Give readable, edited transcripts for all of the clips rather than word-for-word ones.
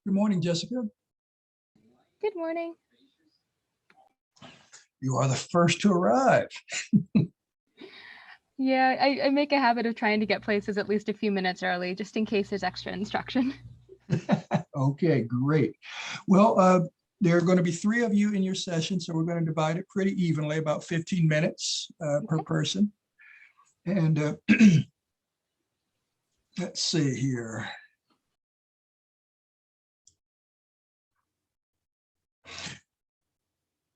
Good morning, Jessica. Good morning. You are the first to arrive. Yeah, I make a habit of trying to get places at least a few minutes early, just in case there's extra instruction. Okay, great. Well, there are going to be 3 of you in your session, so we're going to divide it pretty evenly, about 15 minutes per person. And let's see here.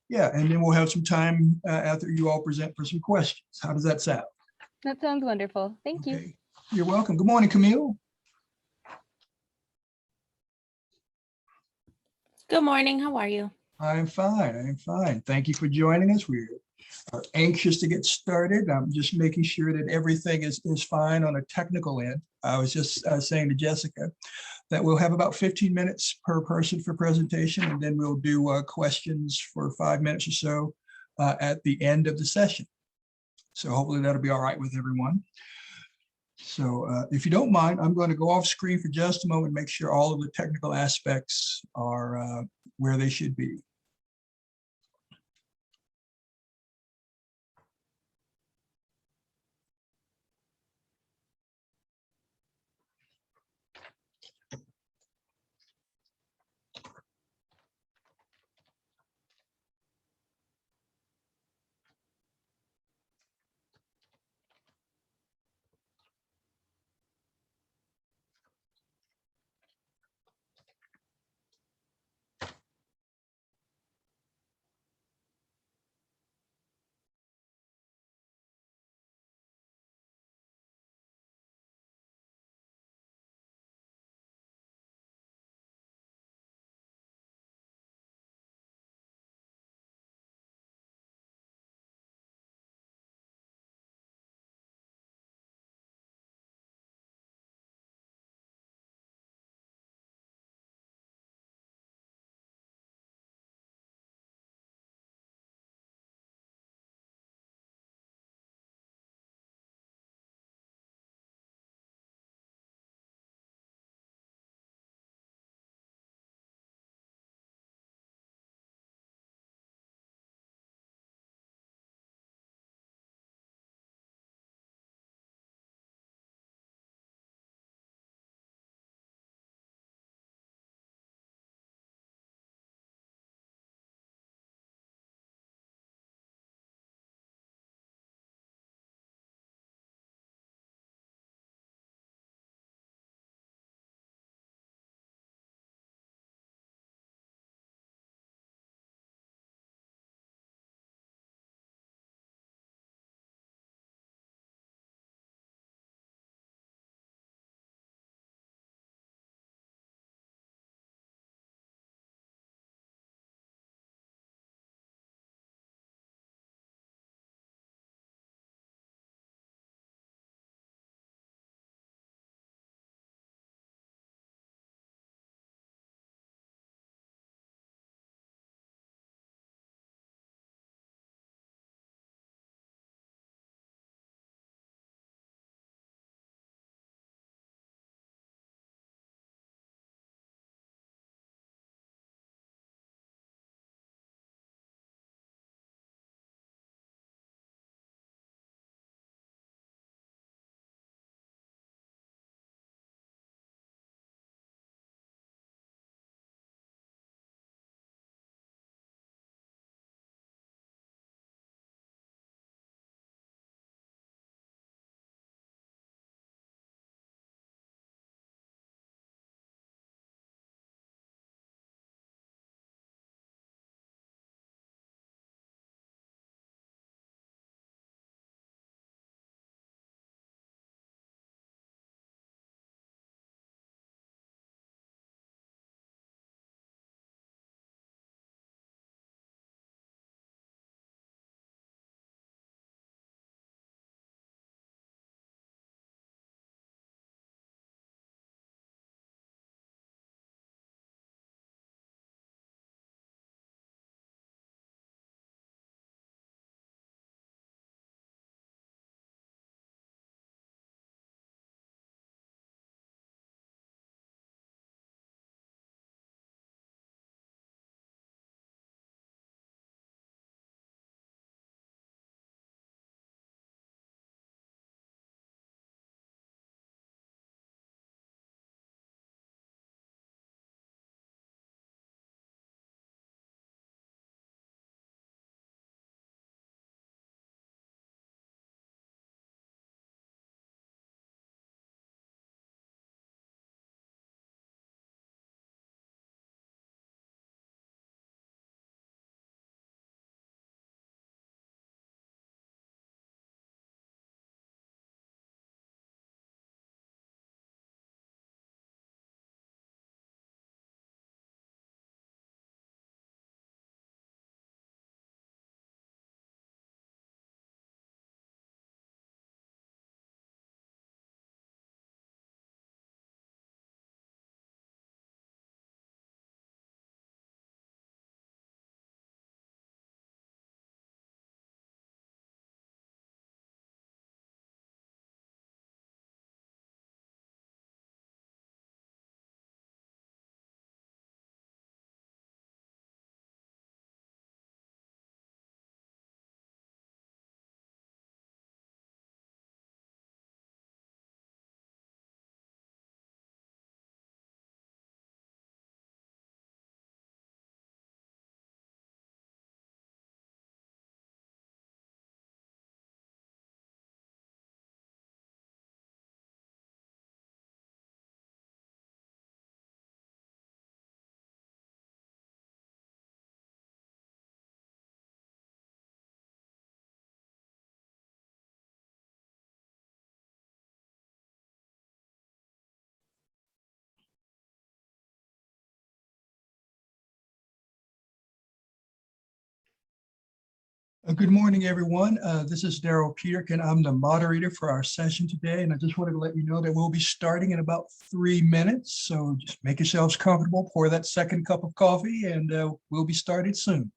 Yeah, and then we'll have some time after you all present for some questions. How does that sound? That sounds wonderful. Thank you. Okay. You're welcome. Good morning, Camille. Good morning. How are you? I'm fine. I'm fine. Thank you for joining us. We are anxious to get started. I'm just making sure that everything is fine on a technical end. I was just saying to Jessica that we'll have about 15 minutes per person for presentation, and then we'll do questions for 5 minutes or so at the end of the session. So hopefully that'll be all right with everyone. So if you don't mind, I'm going to go off screen for just a moment and make sure all of the technical aspects are where they should be. Good morning, everyone. This is Daryl Peterkin. I'm the moderator for our session today, and I just wanted to let you know that we'll be starting in about 3 minutes. So just make yourselves comfortable, pour that second cup of coffee, and we'll be started soon.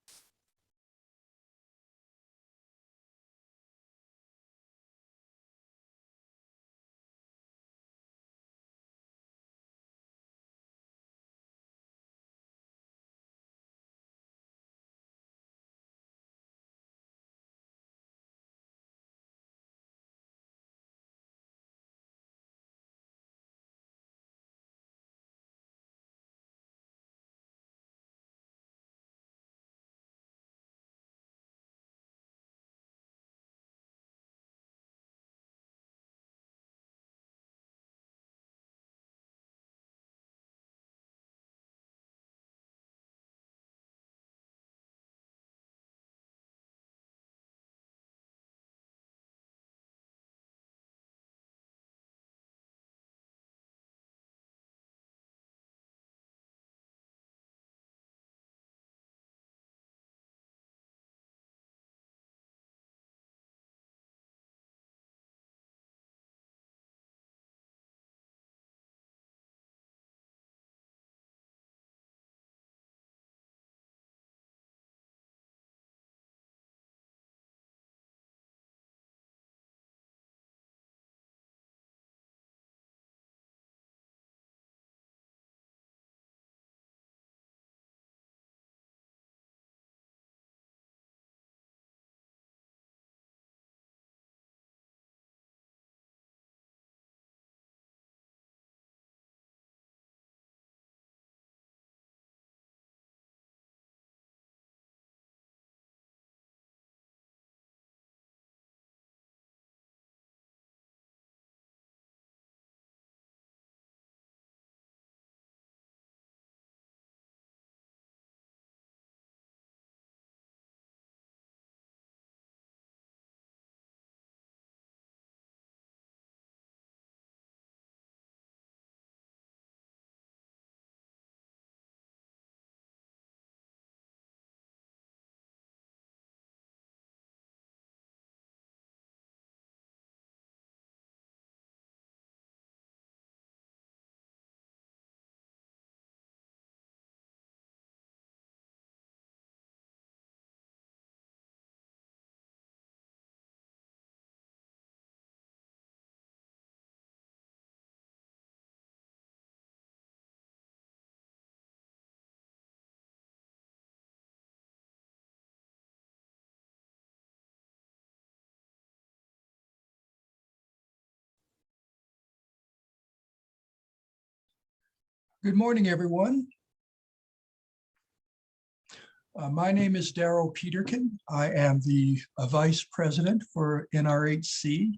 Good morning, everyone. My name is Daryl Peterkin. I am the Vice President for NRHC,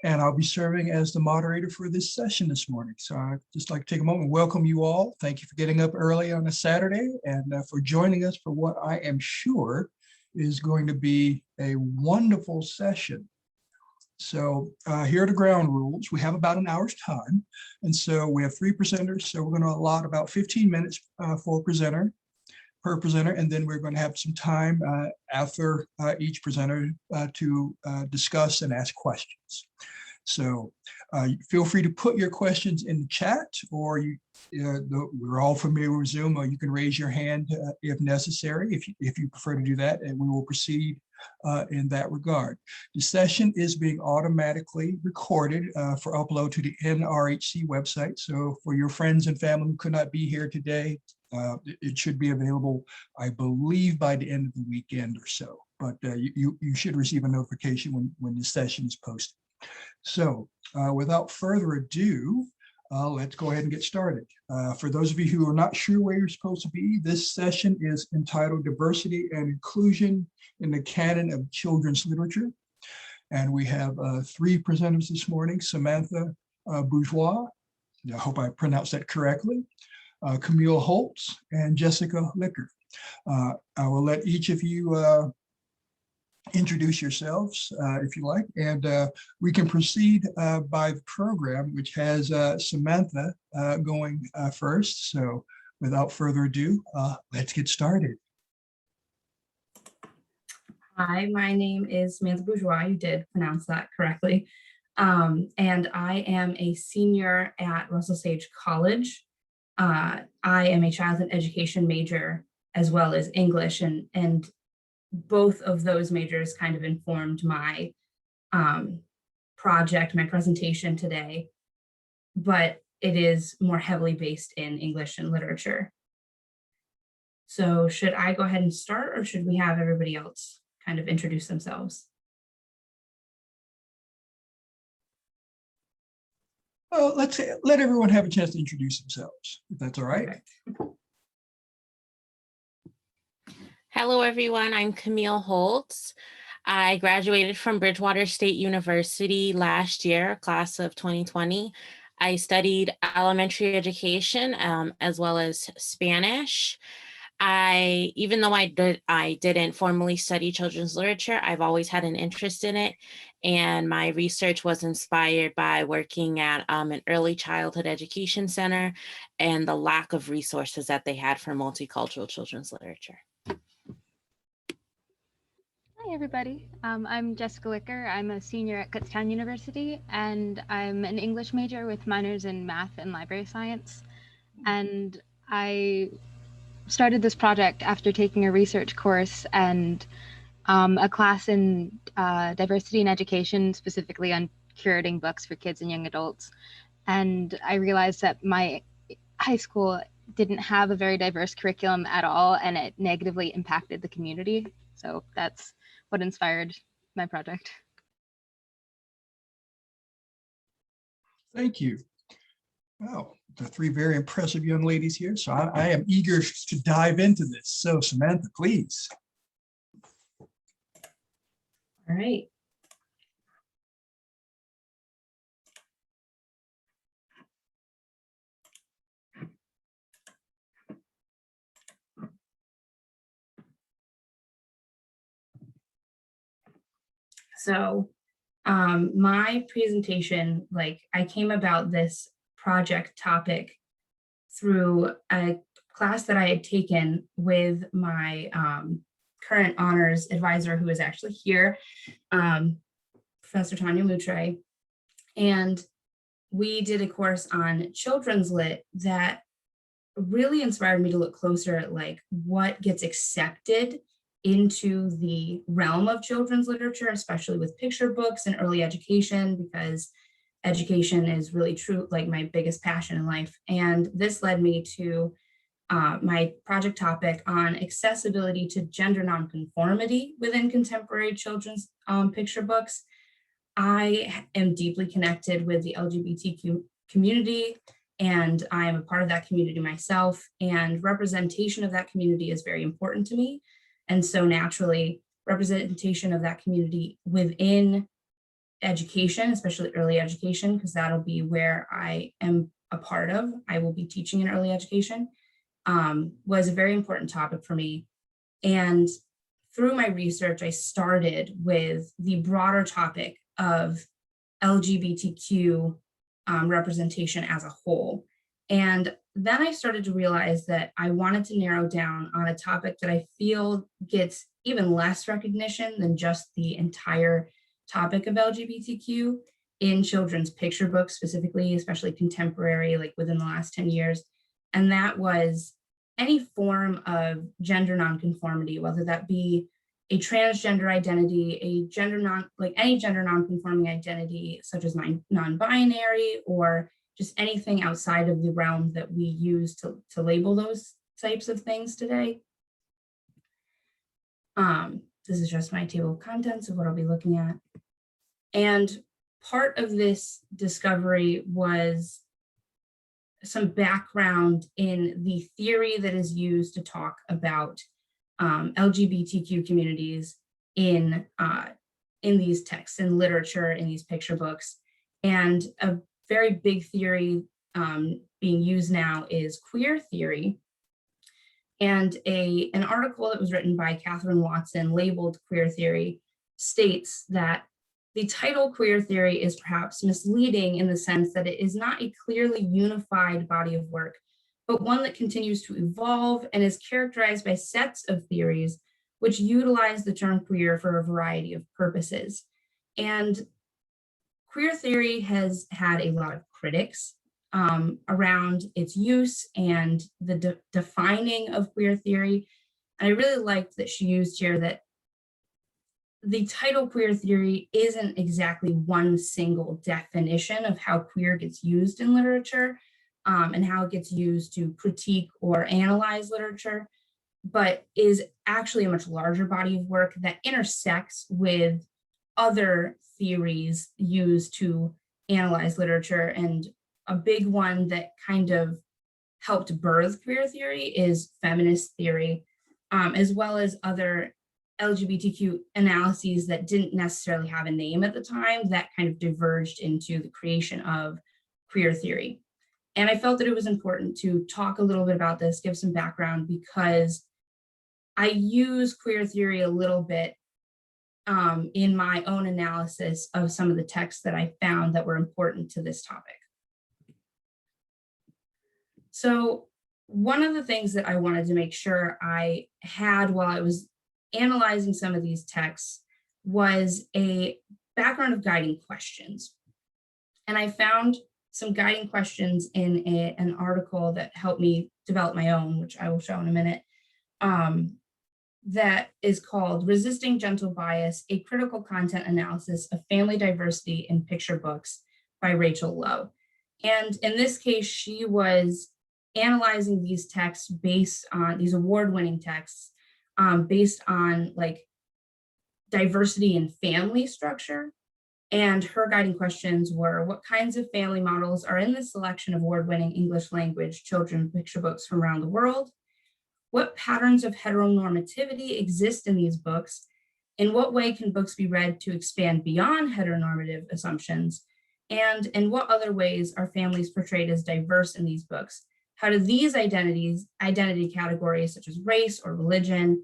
and I'll be serving as the moderator for this session this morning. So I'd just like to take a moment and welcome you all. Thank you for getting up early on a Saturday and for joining us for what I am sure is going to be a wonderful session. So here are the ground rules. We have about an hour's time. And so we have 3 presenters. So we're going to allot about 15 minutes per presenter. And then we're going to have some time after each presenter to discuss and ask questions. So feel free to put your questions in the chat, or we're all familiar with Zoom, or you can raise your hand if necessary, if you prefer to do that, and we will proceed in that regard. The session is being automatically recorded for upload to the NRHC website. So for your friends and family who could not be here today, it should be available, I believe, by the end of the weekend or so. But you should receive a notification when the session is posted. So without further ado, let's go ahead and get started. For those of you who are not sure where you're supposed to be, this session is entitled Diversity and Inclusion in the Canon of Children's Literature. And we have 3 presenters this morning: Samantha Bourgeois, I hope I pronounced that correctly, Camille Holts, and Jessica Licker. I will let each of you introduce yourselves if you like, and we can proceed by the program, which has Samantha going first. So without further ado, let's get started. Hi, my name is Samantha Bourgeois. You did pronounce that correctly. And I am a senior at Russell Sage College. I am a childhood education major as well as English, and both of those majors kind of informed my project, my presentation today, but it is more heavily based in English and literature. So should I go ahead and start, or should we have everybody else kind of introduce themselves? Well, let everyone have a chance to introduce themselves, if that's all right. Perfect. Hello, everyone. I'm Camille Holts. I graduated from Bridgewater State University last year, class of 2020. I studied elementary education as well as Spanish. Even though I didn't formally study children's literature, I've always had an interest in it. And my research was inspired by working at an early childhood education center and the lack of resources that they had for multicultural children's literature. Hi, everybody. I'm Jessica Wicker. I'm a senior at Kutztown University, and I'm an English major with minors in math and library science. And I started this project after taking a research course and a class in diversity in education, specifically on curating books for kids and young adults. And I realized that my high school didn't have a very diverse curriculum at all, and it negatively impacted the community. So that's what inspired my project. Thank you. Wow, the three very impressive young ladies here. So I am eager to dive into this. So Samantha, please. All right. So my presentation, I came about this project topic through a class that I had taken with my current honors advisor, who is actually here, Professor Tanya Moutre. And we did a course on children's lit that really inspired me to look closer at what gets accepted into the realm of children's literature, especially with picture books and early education, because education is really true, my biggest passion in life. And this led me to my project topic on accessibility to gender nonconformity within contemporary children's picture books. I am deeply connected with the LGBTQ community, and I am a part of that community myself, and representation of that community is very important to me. And so naturally, representation of that community within education, especially early education, because that'll be where I am a part of, I will be teaching in early education, was a very important topic for me. And through my research, I started with the broader topic of LGBTQ representation as a whole. And then I started to realize that I wanted to narrow down on a topic that I feel gets even less recognition than just the entire topic of LGBTQ in children's picture books, specifically, especially contemporary, within the last 10 years. And that was any form of gender nonconformity, whether that be a transgender identity, any gender nonconforming identity, such as non-binary, or just anything outside of the realm that we use to label those types of things today. This is just my table of contents of what I'll be looking at. And part of this discovery was some background in the theory that is used to talk about LGBTQ communities in these texts, in literature, in these picture books. And a very big theory being used now is queer theory. And an article that was written by Catherine Watson labeled queer theory states that the title queer theory is perhaps misleading in the sense that it is not a clearly unified body of work, but one that continues to evolve and is characterized by sets of theories which utilize the term queer for a variety of purposes. And queer theory has had a lot of critics around its use and the defining of queer theory. And I really liked that she used here that the title queer theory isn't exactly one single definition of how queer gets used in literature and how it gets used to critique or analyze literature, but is actually a much larger body of work that intersects with other theories used to analyze literature. And a big one that kind of helped birth queer theory is feminist theory, as well as other LGBTQ analyses that didn't necessarily have a name at the time that kind of diverged into the creation of queer theory. And I felt that it was important to talk a little bit about this, give some background, because I use queer theory a little bit in my own analysis of some of the texts that I found that were important to this topic. So one of the things that I wanted to make sure I had while I was analyzing some of these texts was a background of guiding questions. And I found some guiding questions in an article that helped me develop my own, which I will show in a minute, that is called Resisting Gentle Bias, a Critical Content Analysis of Family Diversity in Picture Books by Rachel Lowe. And in this case, she was analyzing these texts based on these award-winning texts based on like diversity in family structure. And her guiding questions were, what kinds of family models are in the selection of award-winning English language children's picture books from around the world? What patterns of heteronormativity exist in these books? In what way can books be read to expand beyond heteronormative assumptions? And in what other ways are families portrayed as diverse in these books? How do these identity categories such as race or religion,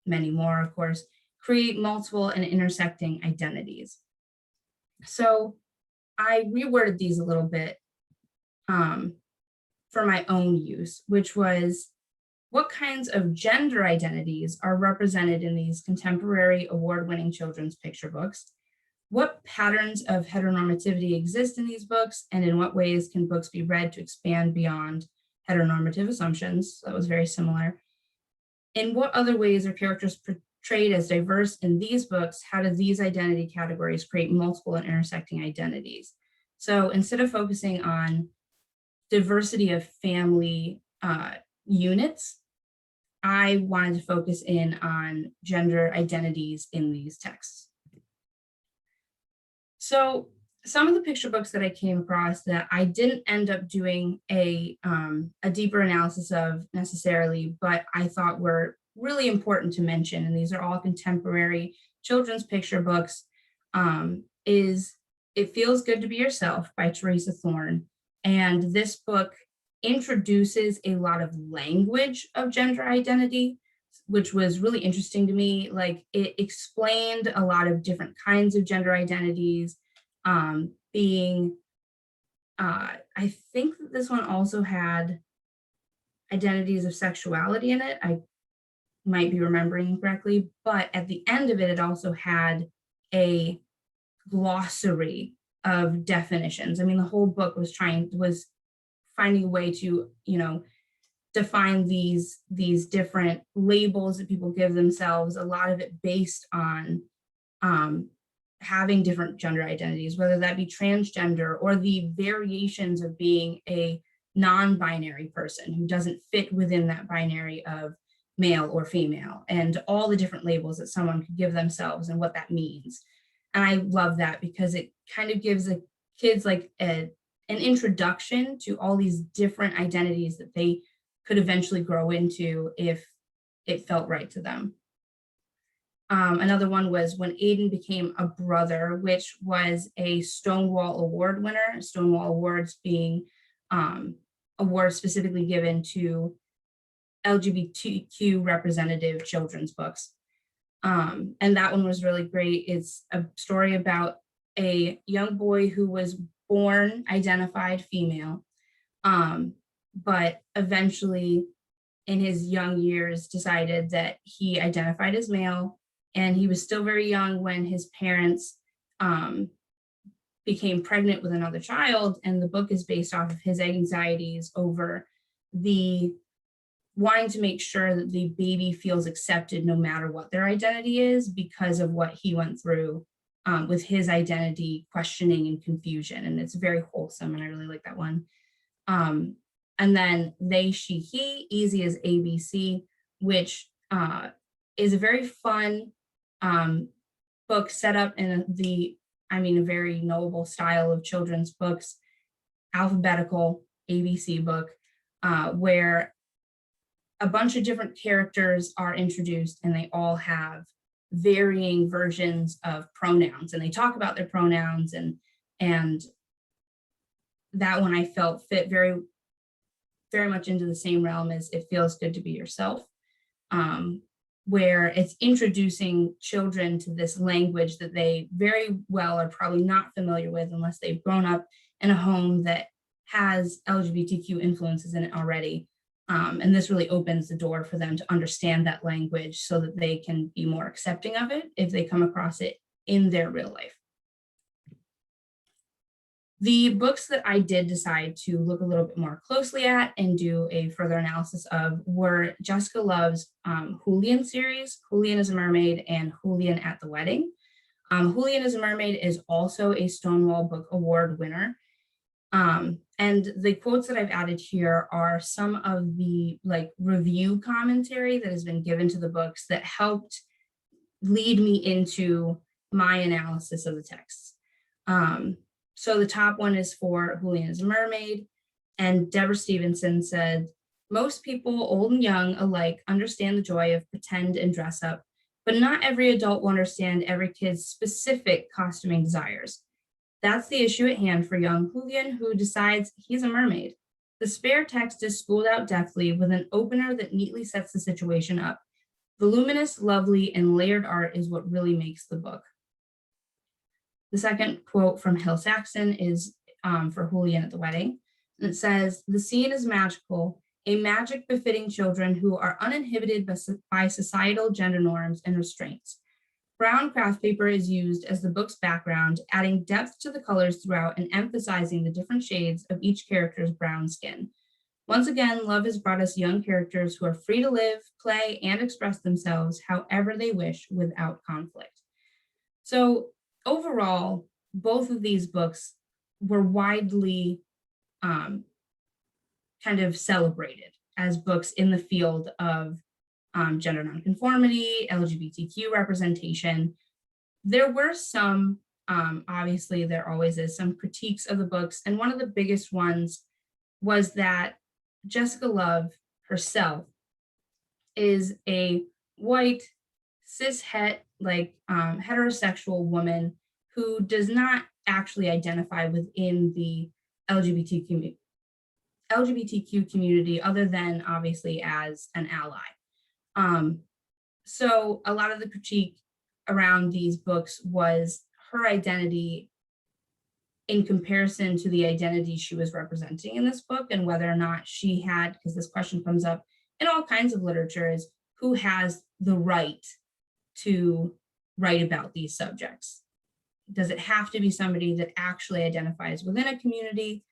many more of course, create multiple and intersecting identities? So I reworded these a little bit for my own use, which was, what kinds of gender identities are represented in these contemporary award-winning children's picture books? What patterns of heteronormativity exist in these books, and in what ways can books be read to expand beyond heteronormative assumptions? That was very similar. In what other ways are characters portrayed as diverse in these books? How do these identity categories create multiple and intersecting identities? So instead of focusing on diversity of family units, I wanted to focus in on gender identities in these texts. So some of the picture books that I came across that I didn't end up doing a deeper analysis of necessarily, but I thought were really important to mention, and these are all contemporary children's picture books, is It Feels Good to Be Yourself by Teresa Thorne. And this book introduces a lot of language of gender identity, which was really interesting to me. Like, it explained a lot of different kinds of gender identities, I think that this one also had identities of sexuality in it. I might be remembering correctly, but at the end of it, it also had a glossary of definitions. I mean, the whole book was finding a way to, define these different labels that people give themselves, a lot of it based on having different gender identities, whether that be transgender or the variations of being a non-binary person who doesn't fit within that binary of male or female, and all the different labels that someone could give themselves and what that means. And I love that because it kind of gives the kids like an introduction to all these different identities that they could eventually grow into if it felt right to them. Another one was When Aiden Became a Brother, which was a Stonewall Award winner. Stonewall Awards being awards specifically given to LGBTQ representative children's books. And that one was really great. It's a story about a young boy who was born identified female, but eventually in his young years decided that he identified as male, and he was still very young when his parents became pregnant with another child. And the book is based off of his anxieties over the wanting to make sure that the baby feels accepted no matter what their identity is, because of what he went through with his identity questioning and confusion. And it's very wholesome, and I really like that one. And then They, She, He, Easy as ABC, which is a very fun book set up in a very knowable style of children's books, alphabetical ABC book, where a bunch of different characters are introduced, and they all have varying versions of pronouns, and they talk about their pronouns, and that one I felt fit very, very much into the same realm as It Feels Good to Be Yourself, where it's introducing children to this language that they very well are probably not familiar with unless they've grown up in a home that has LGBTQ influences in it already. And this really opens the door for them to understand that language so that they can be more accepting of it if they come across it in their real life. The books that I did decide to look a little bit more closely at and do a further analysis of were Jessica Love's Julian series, Julian is a Mermaid, and Julian at the Wedding. Julian is a Mermaid is also a Stonewall Book Award winner. And the quotes that I've added here are some of the review commentary that has been given to the books that helped lead me into my analysis of the texts. So the top one is for Julian is a Mermaid, and Deborah Stevenson said, "Most people, old and young alike, understand the joy of pretend and dress up, but not every adult will understand every kid's specific costuming desires. That's the issue at hand for young Julian, who decides he's a mermaid. The spare text is spooled out deftly with an opener that neatly sets the situation up. Voluminous, lovely, and layered art is what really makes the book." The second quote from Hill Saxon is for Julian at the Wedding. And it says, "The scene is magical, a magic befitting children who are uninhibited by societal gender norms and restraints. Brown craft paper is used as the book's background, adding depth to the colors throughout and emphasizing the different shades of each character's brown skin. Once again, love has brought us young characters who are free to live, play, and express themselves however they wish without conflict." So overall, both of these books were widely kind of celebrated as books in the field of gender nonconformity, LGBTQ representation. There were some, obviously there always is, some critiques of the books. And one of the biggest ones was that Jessica Love herself is a white, cishet, heterosexual woman who does not actually identify within the LGBTQ community, other than obviously as an ally. So a lot of the critique around these books was her identity in comparison to the identity she was representing in this book, and whether or not she had, because this question comes up in all kinds of literature, is who has the right to write about these subjects? Does it have to be somebody that actually identifies within a community?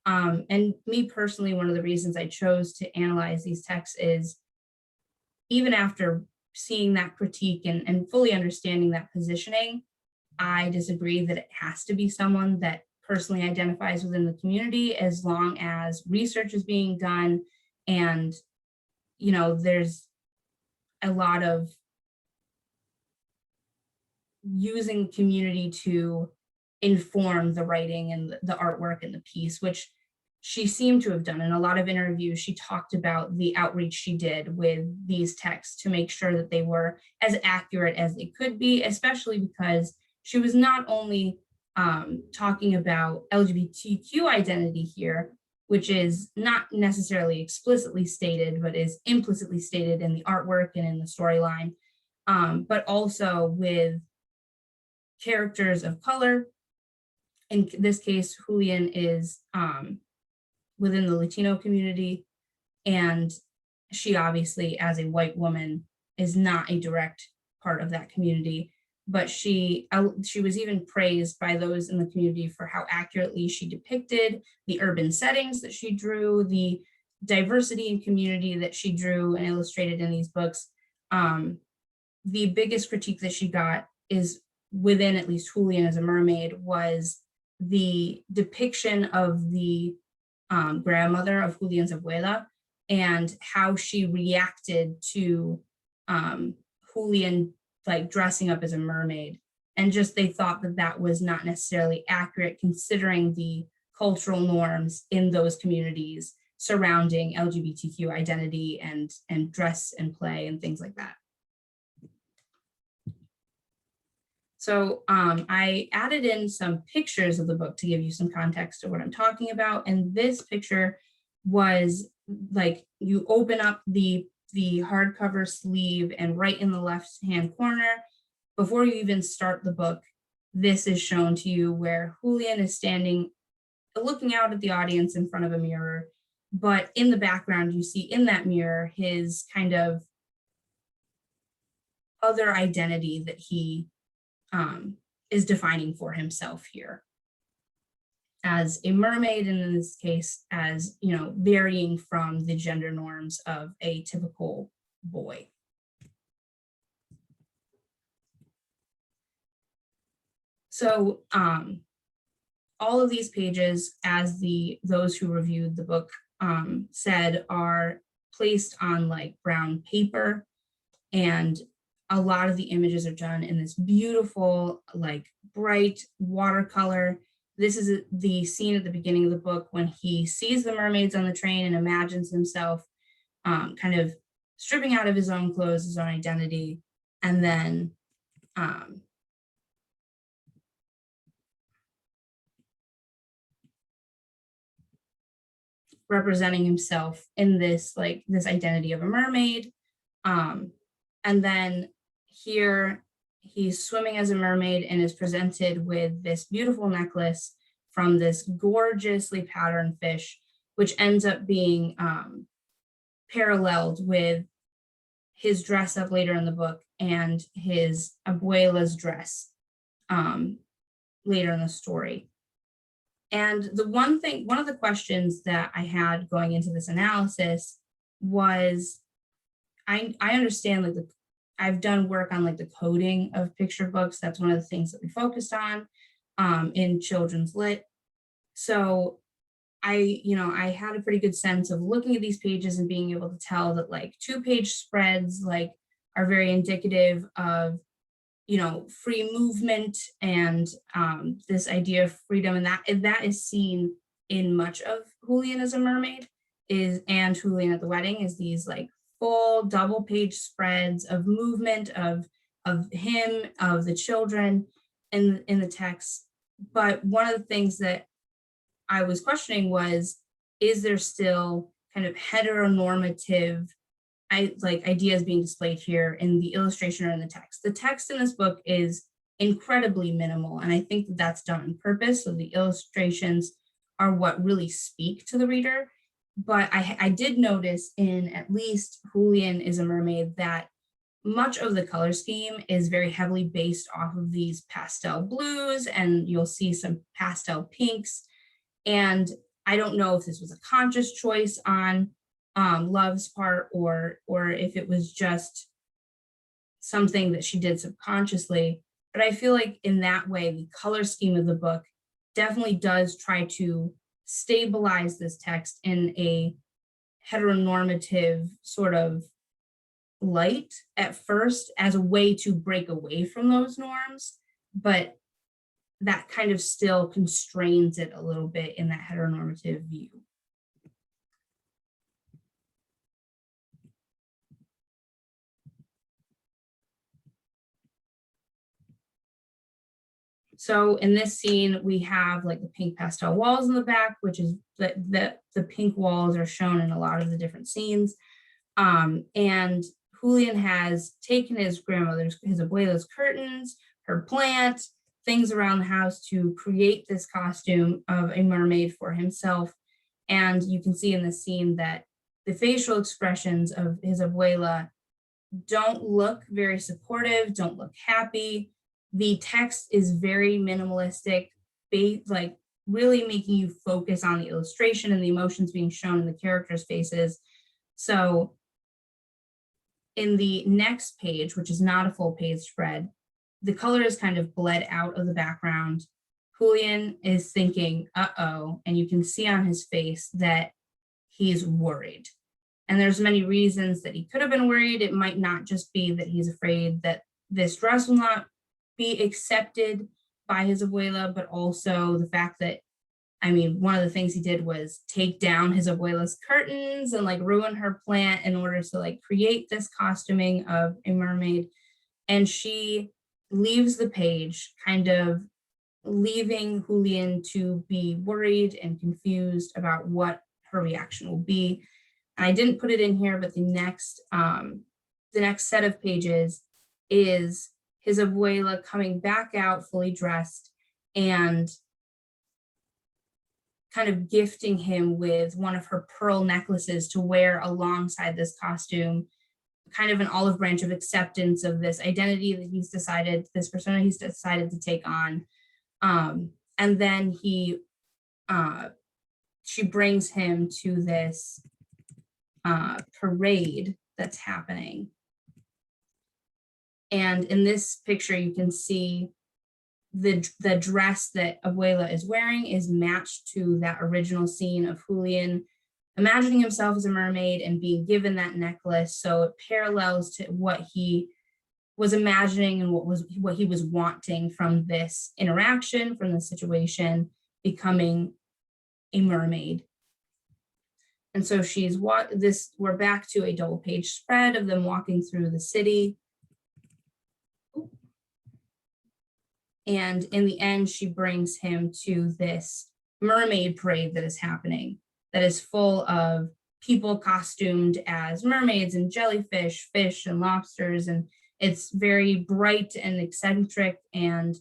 And me personally, one of the reasons I chose to analyze these texts is, even after seeing that critique and fully understanding that positioning, I disagree that it has to be someone that personally identifies within the community, as long as research is being done and, there's a lot of using community to inform the writing and the artwork and the piece, which she seemed to have done. In a lot of interviews, she talked about the outreach she did with these texts to make sure that they were as accurate as they could be, especially because she was not only talking about LGBTQ identity here, which is not necessarily explicitly stated, but is implicitly stated in the artwork and in the storyline, but also with characters of color. In this case, Julian is within the Latino community, and she obviously, as a white woman, is not a direct part of that community, but she was even praised by those in the community for how accurately she depicted the urban settings that she drew, the diversity and community that she drew and illustrated in these books. The biggest critique that she got is within at least Julian as a mermaid was the depiction of the grandmother of Julian's abuela and how she reacted to Julian like dressing up as a mermaid. And just they thought that that was not necessarily accurate considering the cultural norms in those communities surrounding LGBTQ identity and dress and play and things like that. So I added in some pictures of the book to give you some context to what I'm talking about. And this picture was like, you open up the hardcover sleeve and right in the left-hand corner, before you even start the book, this is shown to you where Julian is standing, looking out at the audience in front of a mirror. But in the background, you see in that mirror his kind of other identity that he is defining for himself here as a mermaid, and in this case, as, you know, varying from the gender norms of a typical boy. So all of these pages, as those who reviewed the book said, are placed on like brown paper, and a lot of the images are done in this beautiful, like bright watercolor. This is the scene at the beginning of the book when he sees the mermaids on the train and imagines himself kind of stripping out of his own clothes, his own identity, and then representing himself in this identity of a mermaid. And then here he's swimming as a mermaid and is presented with this beautiful necklace from this gorgeously patterned fish, which ends up being paralleled with his dress up later in the book and his abuela's dress later in the story. And one of the questions that I had going into this analysis was, I understand like I've done work on like the coding of picture books. That's one of the things that we focused on in children's lit. So I had a pretty good sense of looking at these pages and being able to tell that like 2-page spreads like are very indicative of, you know, free movement and this idea of freedom, and that is seen in much of Julian as a mermaid and Julian at the Wedding is these like full double-page spreads of movement of him, of the children in the text. But one of the things that I was questioning was, is there still kind of heteronormative ideas being displayed here in the illustration or in the text? The text in this book is incredibly minimal, and I think that that's done on purpose. So the illustrations are what really speak to the reader. But I did notice in at least Julian is a Mermaid that much of the color scheme is very heavily based off of these pastel blues, and you'll see some pastel pinks. And I don't know if this was a conscious choice on Love's part or if it was just something that she did subconsciously. But I feel like in that way, the color scheme of the book definitely does try to stabilize this text in a heteronormative sort of light at first as a way to break away from those norms, but that kind of still constrains it a little bit in that heteronormative view. So in this scene, we have like the pink pastel walls in the back, which is the pink walls are shown in a lot of the different scenes. And Julian has taken his abuela's curtains, her plant, things around the house to create this costume of a mermaid for himself. And you can see in the scene that the facial expressions of his abuela don't look very supportive, don't look happy. The text is very minimalistic, like really making you focus on the illustration and the emotions being shown in the characters' faces. So in the next page, which is not a full page spread, the color is kind of bled out of the background. Julian is thinking, uh-oh, and you can see on his face that he's worried. And there's many reasons that he could have been worried. It might not just be that he's afraid that this dress will not be accepted by his abuela, but also the fact that, I mean, one of the things he did was take down his abuela's curtains and like ruin her plant in order to like create this costuming of a mermaid. And she leaves the page, kind of leaving Julian to be worried and confused about what her reaction will be. And I didn't put it in here, but the next set of pages is his abuela coming back out fully dressed and kind of gifting him with one of her pearl necklaces to wear alongside this costume, kind of an olive branch of acceptance of this identity that he's decided, this persona he's decided to take on. And then she brings him to this parade that's happening. And in this picture, you can see the dress that Abuela is wearing is matched to that original scene of Julian imagining himself as a mermaid and being given that necklace. So it parallels to what he was imagining and what he was wanting from this interaction, from the situation, becoming a mermaid. And so we're back to a double page spread of them walking through the city. And in the end, she brings him to this mermaid parade that is happening, that is full of people costumed as mermaids and jellyfish, fish and lobsters. And it's very bright and eccentric, and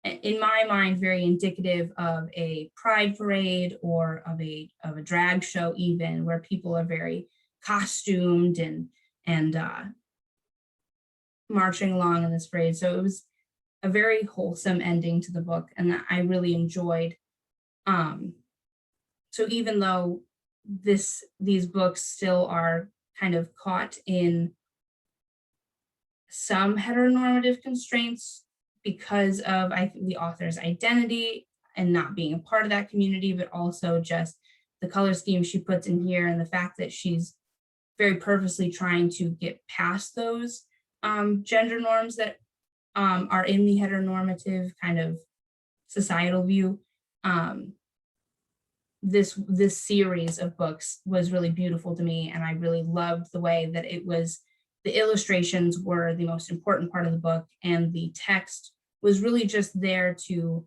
in my mind, very indicative of a pride parade or of a drag show, even, where people are very costumed and marching along in this parade. So it was a very wholesome ending to the book, and that I really enjoyed. So even though these books still are kind of caught in some heteronormative constraints because of, I think, the author's identity and not being a part of that community, but also just the color scheme she puts in here and the fact that she's very purposely trying to get past those gender norms that are in the heteronormative kind of societal view. This series of books was really beautiful to me, and I really loved the way that the illustrations were the most important part of the book, and the text was really just there to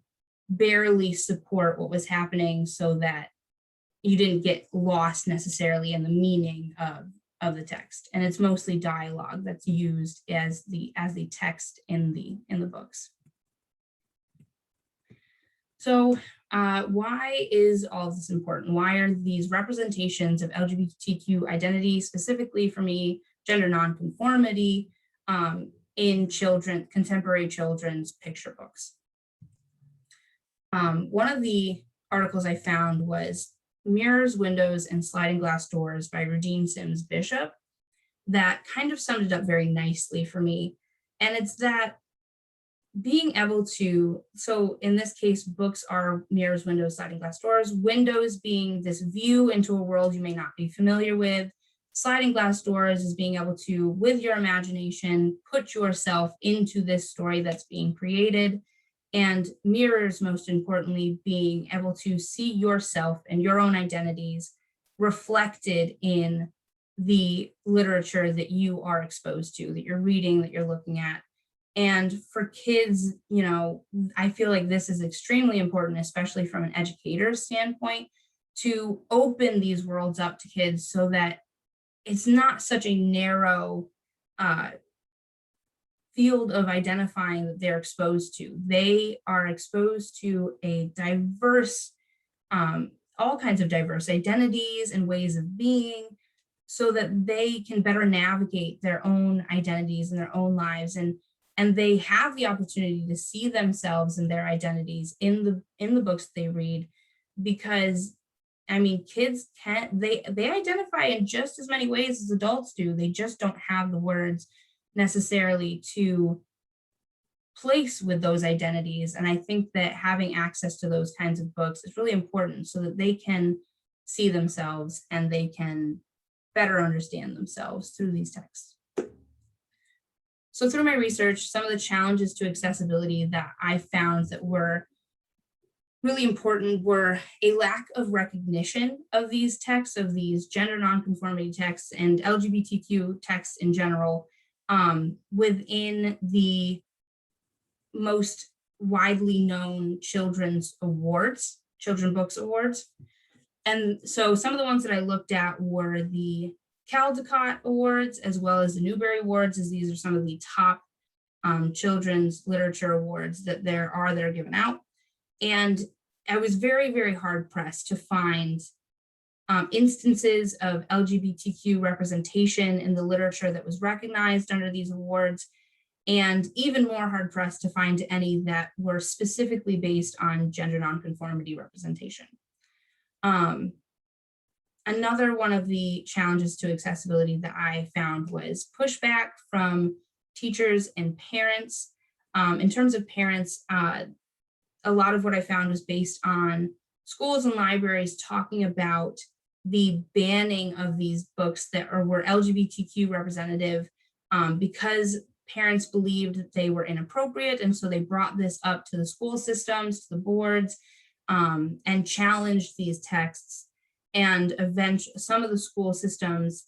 barely support what was happening so that you didn't get lost necessarily in the meaning of the text. And it's mostly dialogue that's used as the text in the books. So why is all of this important? Why are these representations of LGBTQ identity, specifically for me, gender nonconformity, in contemporary children's picture books? One of the articles I found was Mirrors, Windows, and Sliding Glass Doors by Rudine Sims Bishop that kind of summed it up very nicely for me. And it's that being able to, so in this case, books are mirrors, windows, sliding glass doors, windows being this view into a world you may not be familiar with. Sliding glass doors is being able to, with your imagination, put yourself into this story that's being created. And mirrors, most importantly, being able to see yourself and your own identities reflected in the literature that you are exposed to, that you're reading, that you're looking at. And for kids, you know, I feel like this is extremely important, especially from an educator's standpoint, to open these worlds up to kids so that it's not such a narrow field of identifying that they're exposed to. They are exposed to a diverse, all kinds of diverse identities and ways of being. so that they can better navigate their own identities and their own lives, and they have the opportunity to see themselves and their identities in the books they read. Because I mean, kids they identify in just as many ways as adults do. They just don't have the words necessarily to place with those identities. And I think that having access to those kinds of books is really important so that they can see themselves and they can better understand themselves through these texts. So through my research, some of the challenges to accessibility that I found that were really important were a lack of recognition of these texts, of these gender nonconformity texts and LGBTQ texts in general, within the most widely known children's awards, children's books awards. And so some of the ones that I looked at were the Caldecott Awards, as well as the Newbery Awards, as these are some of the top children's literature awards that are given out. And I was very, very hard pressed to find instances of LGBTQ representation in the literature that was recognized under these awards, and even more hard pressed to find any that were specifically based on gender nonconformity representation. Another one of the challenges to accessibility that I found was pushback from teachers and parents. In terms of parents, a lot of what I found was based on schools and libraries talking about the banning of these books that were LGBTQ representative, because parents believed that they were inappropriate. And so they brought this up to the school systems, to the boards, and challenged these texts. And eventually some of the school systems,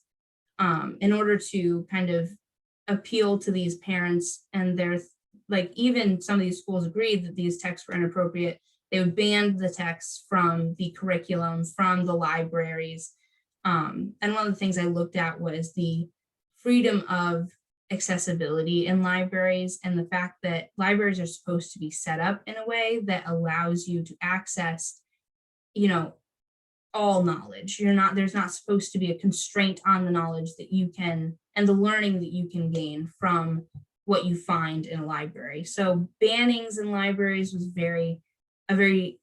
in order to kind of appeal to these parents, and even some of these schools agreed that these texts were inappropriate, they would ban the texts from the curriculum, from the libraries. And one of the things I looked at was the freedom of accessibility in libraries, and the fact that libraries are supposed to be set up in a way that allows you to access, all knowledge. There's not supposed to be a constraint on the knowledge that you can, and the learning that you can gain from what you find in a library. So bannings in libraries was a very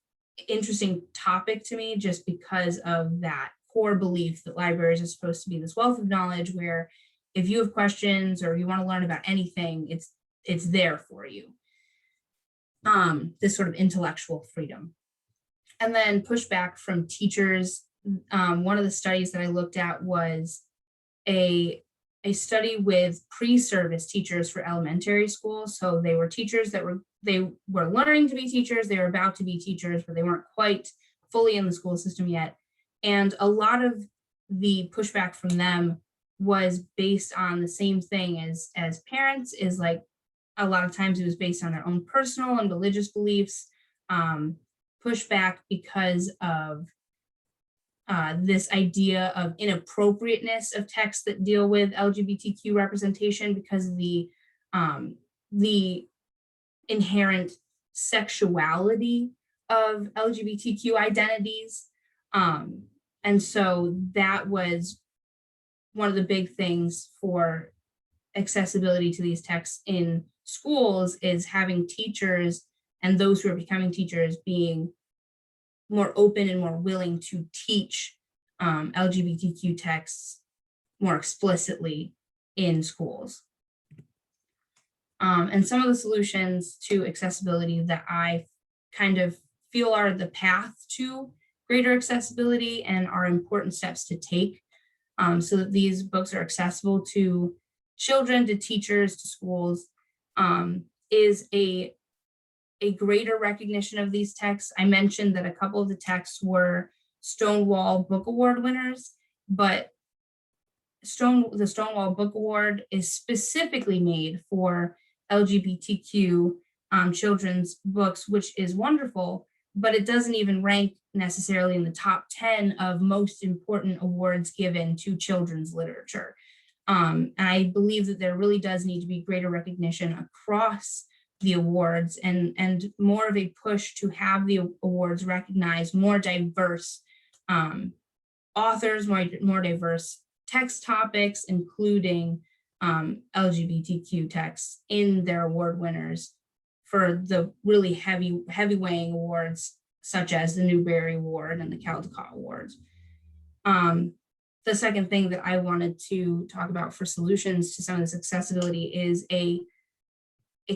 interesting topic to me, just because of that core belief that libraries are supposed to be this wealth of knowledge where if you have questions or you want to learn about anything, it's there for you. This sort of intellectual freedom. And then pushback from teachers. One of the studies that I looked at was a study with pre-service teachers for elementary school. So they were teachers that were learning to be teachers. They were about to be teachers, but they weren't quite fully in the school system yet. And a lot of the pushback from them was based on the same thing as parents, is like a lot of times it was based on their own personal and religious beliefs. Pushback because of this idea of inappropriateness of texts that deal with LGBTQ representation because of the inherent sexuality of LGBTQ identities. And so that was one of the big things for accessibility to these texts in schools, is having teachers and those who are becoming teachers being more open and more willing to teach LGBTQ texts more explicitly in schools. And some of the solutions to accessibility that I kind of feel are the path to greater accessibility and are important steps to take so that these books are accessible to children, to teachers, to schools, is a greater recognition of these texts. I mentioned that a couple of the texts were Stonewall Book Award winners, but the Stonewall Book Award is specifically made for LGBTQ children's books, which is wonderful, but it doesn't even rank necessarily in the top 10 of most important awards given to children's literature. And I believe that there really does need to be greater recognition across the awards and more of a push to have the awards recognize more diverse authors, more diverse text topics, including LGBTQ texts in their award winners for the really heavy weighing awards, such as the Newbery Award and the Caldecott Awards. The second thing that I wanted to talk about for solutions to some of this accessibility is a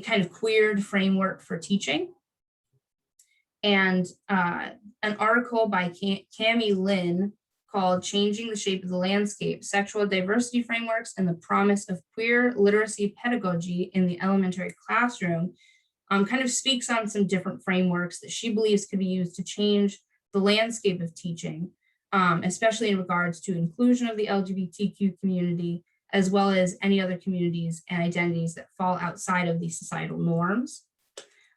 kind of queered framework for teaching. And an article by Camille Lynn called Changing the Shape of the Landscape, Sexual Diversity Frameworks and the Promise of Queer Literacy Pedagogy in the Elementary Classroom kind of speaks on some different frameworks that she believes could be used to change the landscape of teaching, especially in regards to inclusion of the LGBTQ community, as well as any other communities and identities that fall outside of these societal norms.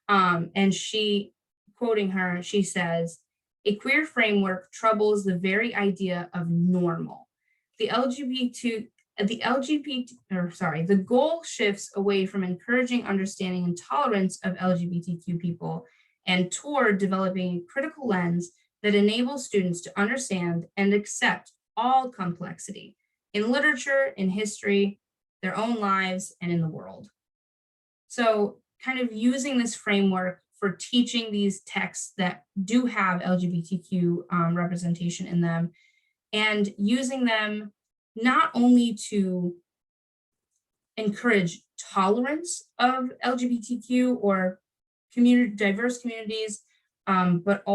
And she, quoting her, she says, "A queer framework troubles the very idea of normal. The goal shifts away from encouraging understanding and tolerance of LGBTQ people and toward developing a critical lens that enables students to understand and accept all complexity in literature, in history, their own lives, and in the world." So kind of using this framework for teaching these texts that do have LGBTQ representation in them, and using them not only to encourage tolerance of LGBTQ or diverse communities, but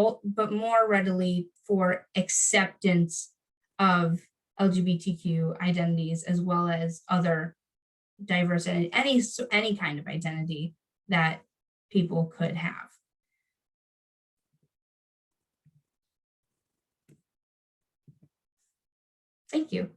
more readily for acceptance of LGBTQ identities, as well as other diverse and any kind of identity that people could have. Thank you.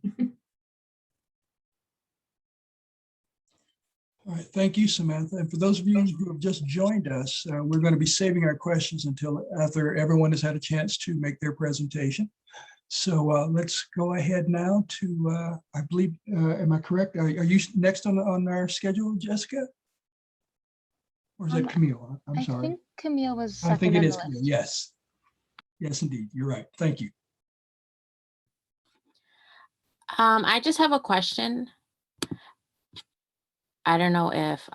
All right, thank you, Samantha. And for those of you who have just joined us, we're going to be saving our questions until after everyone has had a chance to make their presentation. So let's go ahead now to, I believe, am I correct? Are you next on our schedule, Jessica? Or is that Camille? I'm sorry. I think Camille was second. I think it on is the Camille, list. yes. Yes, indeed, you're right. Thank you. I just have a question. I don't know if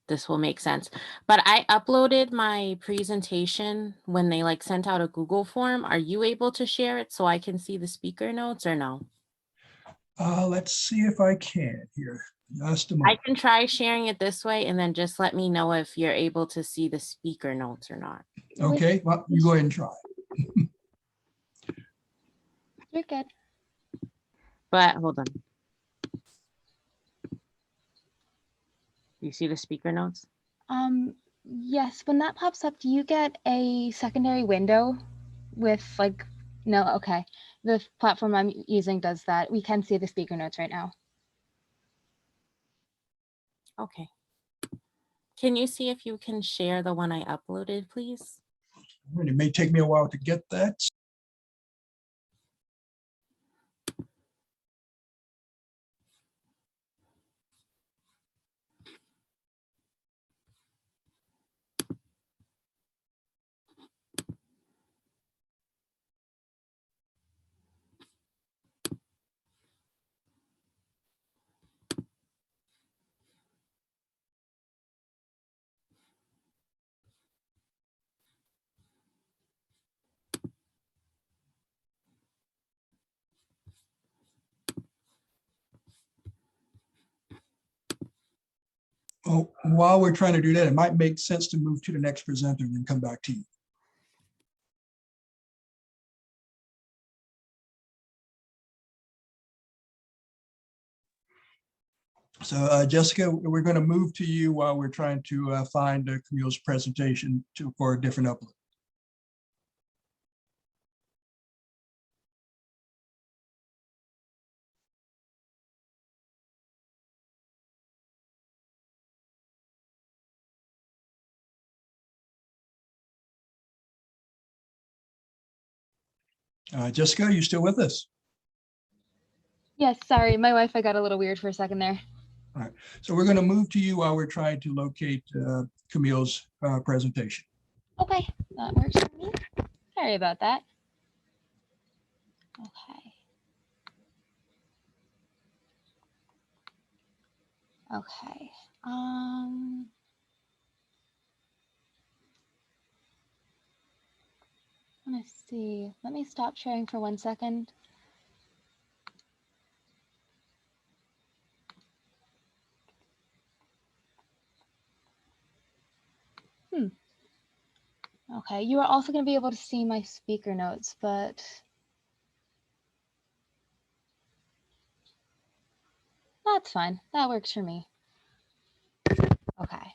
this will make sense, but I uploaded my presentation when they sent out a Google form. Are you able to share it so I can see the speaker notes or no? Let's see if I can here. Just a I moment. can try sharing it this way and then just let me know if you're able to see the speaker notes or not. Okay, well, you go ahead and try. You're good. But hold on. You see the speaker notes? Yes, when that pops up, do you get a secondary window with no, okay. The platform I'm using does that. We can see the speaker notes right now. Okay. Can you see if you can share the one I uploaded, please? It may take me a while to get that. Well, while we're trying to do that, it might make sense to move to the next presenter and then come back to you. So Jessica, we're going to move to you while we're trying to find Camille's presentation for a different upload. Jessica, are you still with us? Yes, sorry, my Wi-Fi got a little weird for a second there. All right, so we're going to move to you while we're trying to locate Camille's presentation. Okay, that works for me. Sorry about that. Okay. Okay. Let me see. Let me stop sharing for 1 second. Okay, you are also going to be able to see my speaker notes, but that's fine. That works for me. Okay.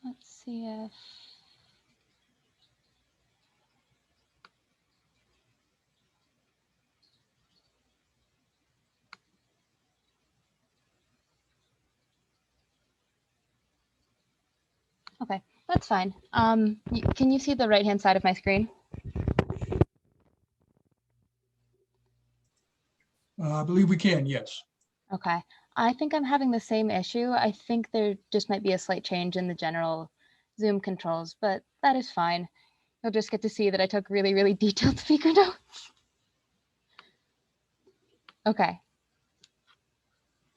Let's see if... Okay, that's fine. Can you see the right-hand side of my screen? I believe we can, yes. Okay, I think I'm having the same issue. I think there just might be a slight change in the general Zoom controls, but that is fine. You'll just get to see that I took really, really detailed speaker notes. Okay.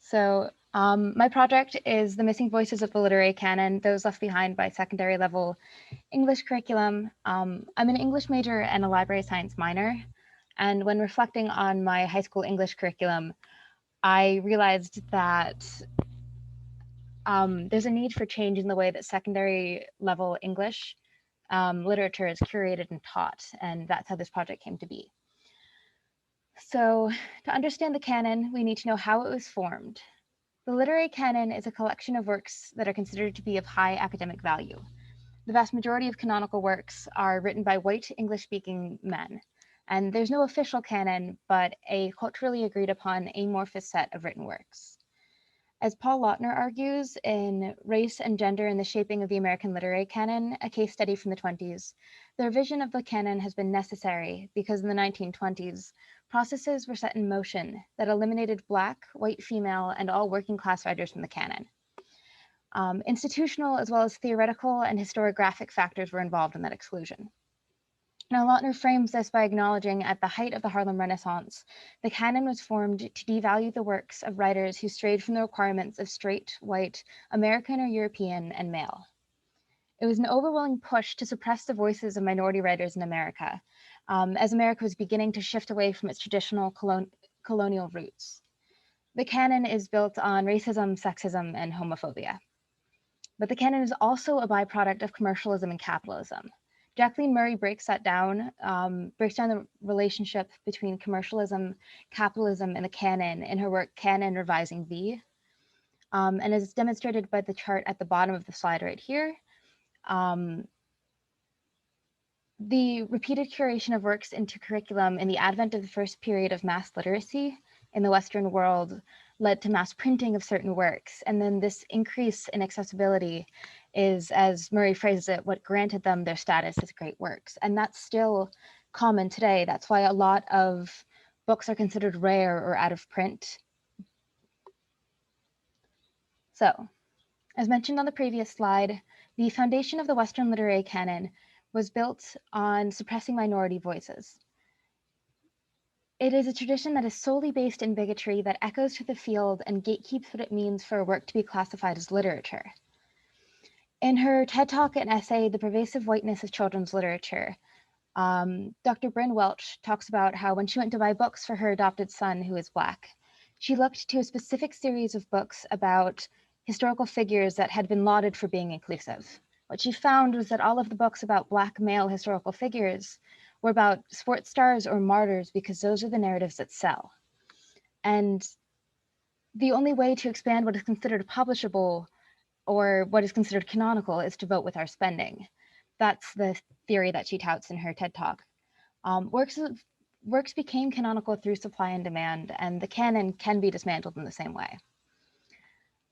So my project is The Missing Voices of the Literary Canon, Those Left Behind by Secondary Level English Curriculum. I'm an English major and a library science minor. And when reflecting on my high school English curriculum, I realized that there's a need for change in the way that secondary level English literature is curated and taught. And that's how this project came to be. So to understand the canon, we need to know how it was formed. The literary canon is a collection of works that are considered to be of high academic value. The vast majority of canonical works are written by white English-speaking men, and there's no official canon, but a culturally agreed upon amorphous set of written works. As Paul Lautner argues in Race and Gender in the Shaping of the American Literary Canon, a case study from the 20s, the revision of the canon has been necessary because in the 1920s, processes were set in motion that eliminated Black, white female, and all working class writers from the canon. Institutional as well as theoretical and historiographic factors were involved in that exclusion. Now, Lautner frames this by acknowledging at the height of the Harlem Renaissance, the canon was formed to devalue the works of writers who strayed from the requirements of straight, white, American or European, and male. It was an overwhelming push to suppress the voices of minority writers in America, as America was beginning to shift away from its traditional colonial roots. The canon is built on racism, sexism, and homophobia. But the canon is also a byproduct of commercialism and capitalism. Jacqueline Murray breaks down the relationship between commercialism, capitalism, and the canon in her work Canon Revising V, and is demonstrated by the chart at the bottom of the slide right here. The repeated curation of works into curriculum in the advent of the first period of mass literacy in the Western world led to mass printing of certain works. And then this increase in accessibility is, as Murray phrases it, what granted them their status as great works. And that's still common today. That's why a lot of books are considered rare or out of print. So, as mentioned on the previous slide, the foundation of the Western literary canon was built on suppressing minority voices. It is a tradition that is solely based in bigotry that echoes to the field and gatekeeps what it means for a work to be classified as literature. In her TED Talk and essay, The Pervasive Whiteness of Children's Literature, Dr. Bryn Welch talks about how when she went to buy books for her adopted son, who is Black, she looked to a specific series of books about historical figures that had been lauded for being inclusive. What she found was that all of the books about Black male historical figures were about sports stars or martyrs because those are the narratives that sell. And the only way to expand what is considered publishable or what is considered canonical is to vote with our spending. That's the theory that she touts in her TED Talk. Works became canonical through supply and demand, and the canon can be dismantled in the same way.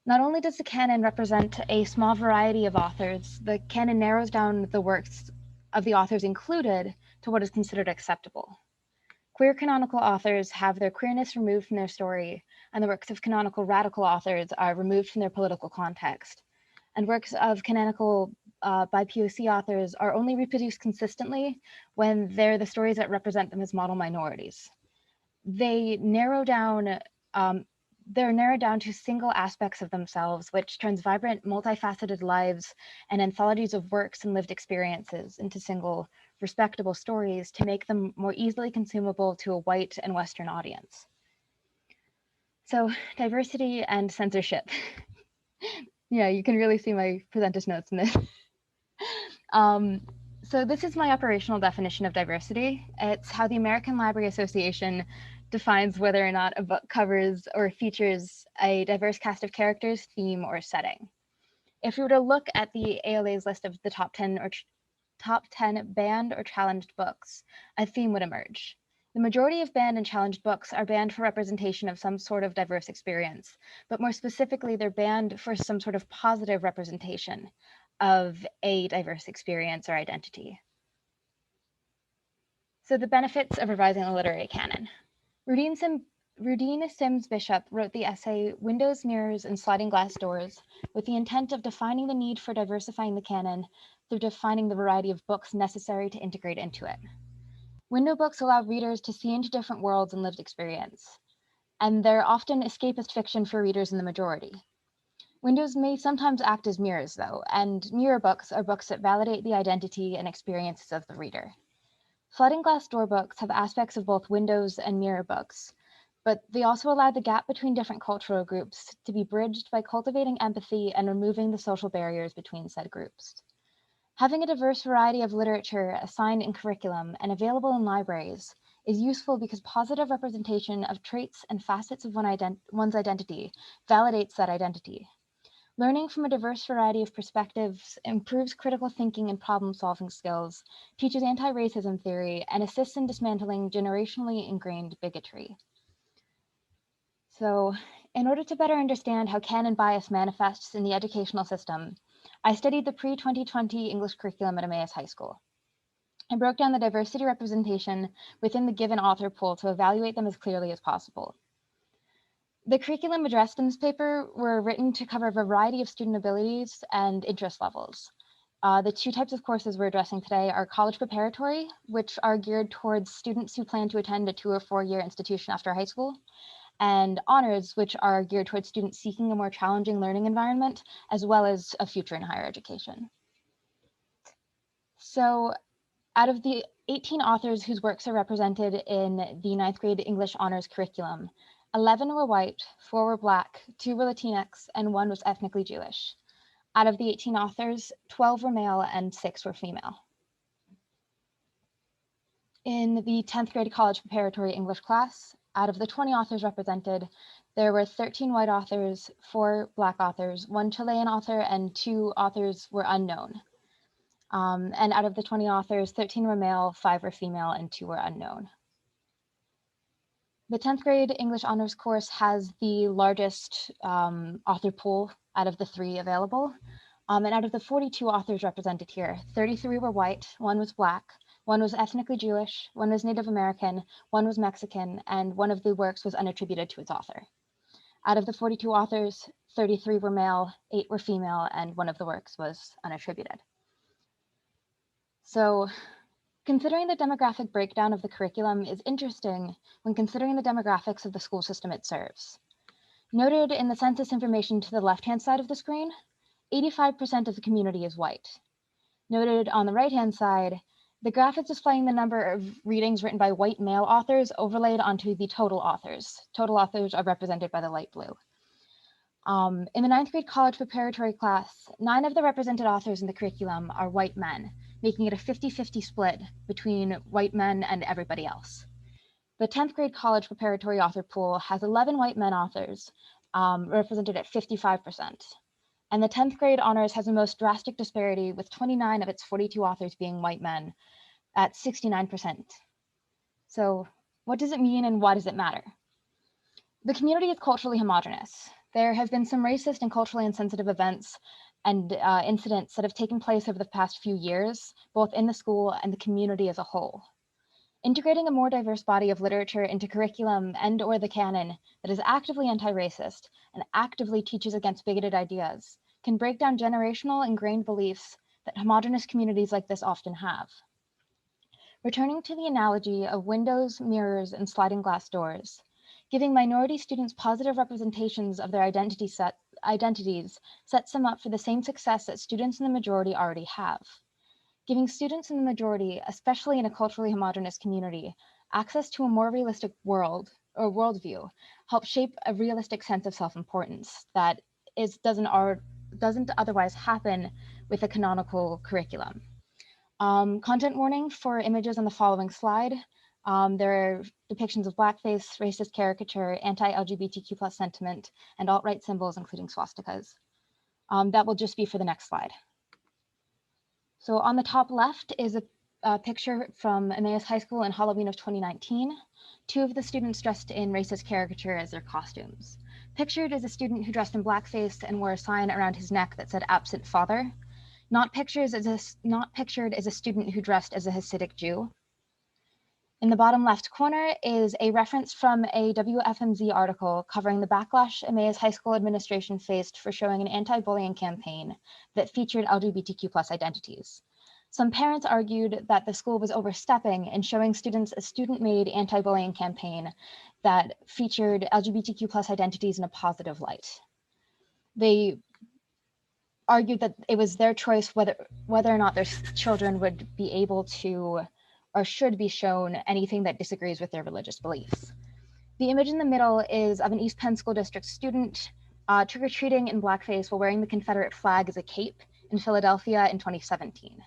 Not only does the canon represent a small variety of authors, the canon narrows down the works of the authors included to what is considered acceptable. Queer canonical authors have their queerness removed from their story, and the works of canonical radical authors are removed from their political context. And works of canonical by POC authors are only reproduced consistently when they're the stories that represent them as model minorities. They narrow down they're narrowed down to single aspects of themselves, which turns vibrant, multifaceted lives and anthologies of works and lived experiences into single, respectable stories to make them more easily consumable to a white and Western audience. So, diversity and censorship. Yeah, you can really see my presenter's notes in this. So this is my operational definition of diversity. It's how the American Library Association defines whether or not a book covers or features a diverse cast of characters, theme, or setting. If we were to look at the ALA's list of the top 10 banned or challenged books, a theme would emerge. The majority of banned and challenged books are banned for representation of some sort of diverse experience, but more specifically, they're banned for some sort of positive representation of a diverse experience or identity. So the benefits of revising the literary canon. Rudine Sims Bishop wrote the essay Windows, Mirrors, and Sliding Glass Doors with the intent of defining the need for diversifying the canon through defining the variety of books necessary to integrate into it. Window books allow readers to see into different worlds and lived experience, and they're often escapist fiction for readers in the majority. Windows may sometimes act as mirrors, though, and mirror books are books that validate the identity and experiences of the reader. Sliding glass door books have aspects of both windows and mirror books, but they also allow the gap between different cultural groups to be bridged by cultivating empathy and removing the social barriers between said groups. Having a diverse variety of literature assigned in curriculum and available in libraries is useful because positive representation of traits and facets of one's identity validates that identity. Learning from a diverse variety of perspectives improves critical thinking and problem-solving skills, teaches anti-racism theory, and assists in dismantling generationally ingrained bigotry. So, in order to better understand how canon bias manifests in the educational system, I studied the pre-2020 English curriculum at Emmaus High School. I broke down the diversity representation within the given author pool to evaluate them as clearly as possible. The curriculum addressed in this paper were written to cover a variety of student abilities and interest levels. The two types of courses we're addressing today are college preparatory, which are geared towards students who plan to attend a 2 or 4 year institution after high school, and honors, which are geared towards students seeking a more challenging learning environment, as well as a future in higher education. So out of the 18 authors whose works are represented in the 9th grade English honors curriculum, 11 were white, 4 were Black, 2 were Latinx, and 1 was ethnically Jewish. Out of the 18 authors, 12 were male and 6 were female. In the 10th grade college preparatory English class, out of the 20 authors represented, there were 13 white authors, 4 Black authors, 1 Chilean author, and 2 authors were unknown. And out of the 20 authors, 13 were male, 5 were female, and 2 were unknown. The 10th grade English honors course has the largest author pool out of the 3 available. And out of the 42 authors represented here, 33 were white, 1 was Black, 1 was ethnically Jewish, 1 was Native American, 1 was Mexican, and 1 of the works was unattributed to its author. Out of the 42 authors, 33 were male, 8 were female, and 1 of the works was unattributed. So, considering the demographic breakdown of the curriculum is interesting when considering the demographics of the school system it serves. Noted in the census information to the left-hand side of the screen, 85% of the community is white. Noted on the right-hand side, the graph is displaying the number of readings written by white male authors overlaid onto the total authors. Total authors are represented by the light blue. In the 9th grade college preparatory class, 9 of the represented authors in the curriculum are white men, making it a 50-50 split between white men and everybody else. The 10th grade college preparatory author pool has 11 white men authors, represented at 55%. And the 10th grade honors has the most drastic disparity, with 29 of its 42 authors being white men at 69%. So what does it mean and why does it matter? The community is culturally homogenous. There have been some racist and culturally insensitive events and incidents that have taken place over the past few years, both in the school and the community as a whole. Integrating a more diverse body of literature into curriculum and/or the canon that is actively anti-racist and actively teaches against bigoted ideas can break down generational ingrained beliefs that homogenous communities like this often have. Returning to the analogy of windows, mirrors, and sliding glass doors, Giving minority students positive representations of their identities sets them up for the same success that students in the majority already have. Giving students in the majority, especially in a culturally homogenous community, access to a more realistic world or worldview helps shape a realistic sense of self-importance that doesn't otherwise happen with a canonical curriculum. Content warning for images on the following slide. There are depictions of blackface, racist caricature, anti-LGBTQ+ sentiment, and alt-right symbols, including swastikas. That will just be for the next slide. So on the top left is a picture from Emmaus High School in Halloween of 2019. Two of the students dressed in racist caricature as their costumes. Pictured is a student who dressed in blackface and wore a sign around his neck that said "Absent Father." Not pictured is a student who dressed as a Hasidic Jew. In the bottom left corner is a reference from a WFMZ article covering the backlash Emmaus High School administration faced for showing an anti-bullying campaign that featured LGBTQ+ identities. Some parents argued that the school was overstepping in showing students a student-made anti-bullying campaign that featured LGBTQ+ identities in a positive light. They argued that it was their choice whether or not their children would be able to or should be shown anything that disagrees with their religious beliefs. The image in the middle is of an East Penn School District student trick-or-treating in blackface while wearing the Confederate flag as a cape in Philadelphia in 2017.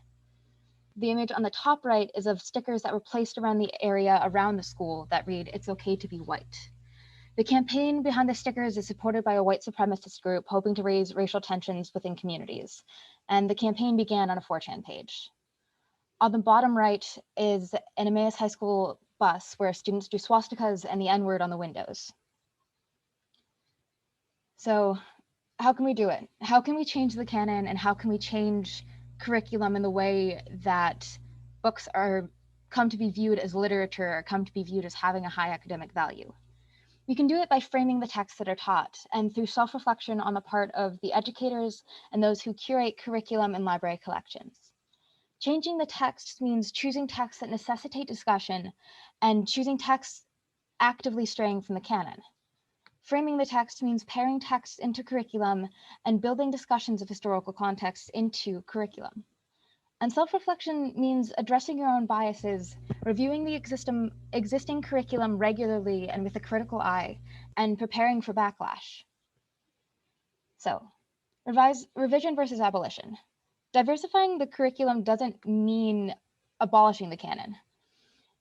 The image on the top right is of stickers that were placed around the area around the school that read, "It's okay to be white." The campaign behind the stickers is supported by a white supremacist group hoping to raise racial tensions within communities, and the campaign began on a 4chan page. On the bottom right is an Emmaus High School bus where students do swastikas and the N-word on the windows. So how can we do it? How can we change the canon, and how can we change curriculum in the way that books are come to be viewed as literature, or come to be viewed as having a high academic value? We can do it by framing the texts that are taught and through self-reflection on the part of the educators and those who curate curriculum and library collections. Changing the text means choosing texts that necessitate discussion and choosing texts actively straying from the canon. Framing the text means pairing texts into curriculum and building discussions of historical context into curriculum. And self-reflection means addressing your own biases, reviewing the existing curriculum regularly and with a critical eye, and preparing for backlash. So, revision versus abolition. Diversifying the curriculum doesn't mean abolishing the canon,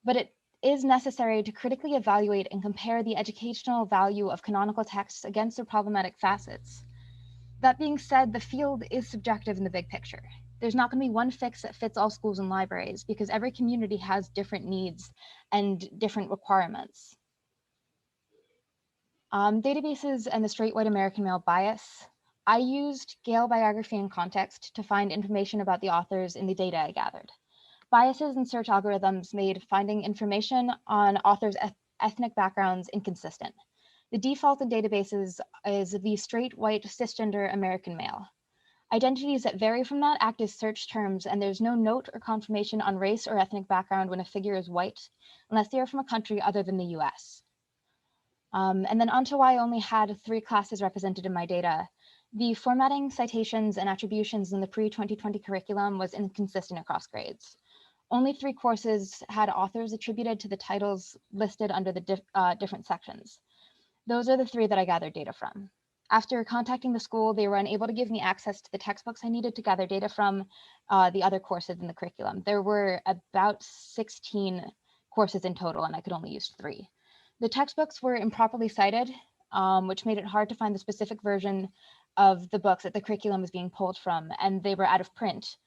but it is necessary to critically evaluate and compare the educational value of canonical texts against their problematic facets. That being said, the field is subjective in the big picture. There's not going to be one fix that fits all schools and libraries because every community has different needs and different requirements. Databases and the straight white American male bias. I used Gale biography and context to find information about the authors in the data I gathered. Biases in search algorithms made finding information on authors' ethnic backgrounds inconsistent. The default in databases is the straight white cisgender American male. Identities that vary from that act as search terms, and there's no note or confirmation on race or ethnic background when a figure is white, unless they are from a country other than the US. And then onto why I only had 3 classes represented in my data. The formatting, citations, and attributions in the pre-2020 curriculum was inconsistent across grades. Only 3 courses had authors attributed to the titles listed under the different sections. Those are the 3 that I gathered data from. After contacting the school, they were unable to give me access to the textbooks I needed to gather data from the other courses in the curriculum. There were about 16 courses in total, and I could only use 3. The textbooks were improperly cited, which made it hard to find the specific version of the books that the curriculum was being pulled from, and they were out of print.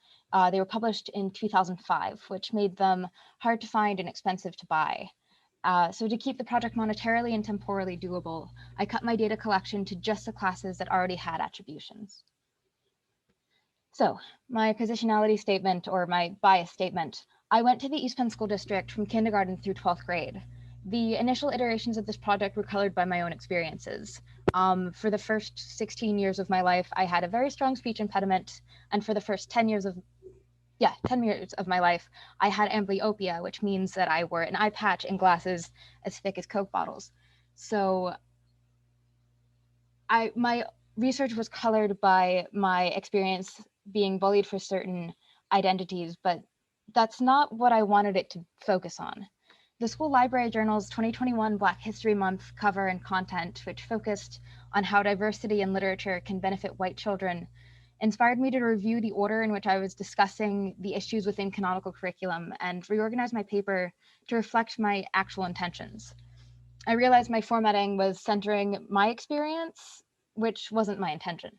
They were published in 2005, which made them hard to find and expensive to buy. So to keep the project monetarily and temporally doable, I cut my data collection to just the classes that already had attributions. So my positionality statement, or my bias statement, I went to the East Penn School District from kindergarten through 12th grade. The initial iterations of this project were colored by my own experiences. For the first 16 years of my life, I had a very strong speech impediment, and for the first 10 years of my life, I had amblyopia, which means that I wore an eye patch and glasses as thick as Coke bottles. So my research was colored by my experience being bullied for certain identities, but that's not what I wanted it to focus on. The School Library Journal's 2021 Black History Month cover and content, which focused on how diversity in literature can benefit white children, inspired me to review the order in which I was discussing the issues within canonical curriculum and reorganize my paper to reflect my actual intentions. I realized my formatting was centering my experience, which wasn't my intention.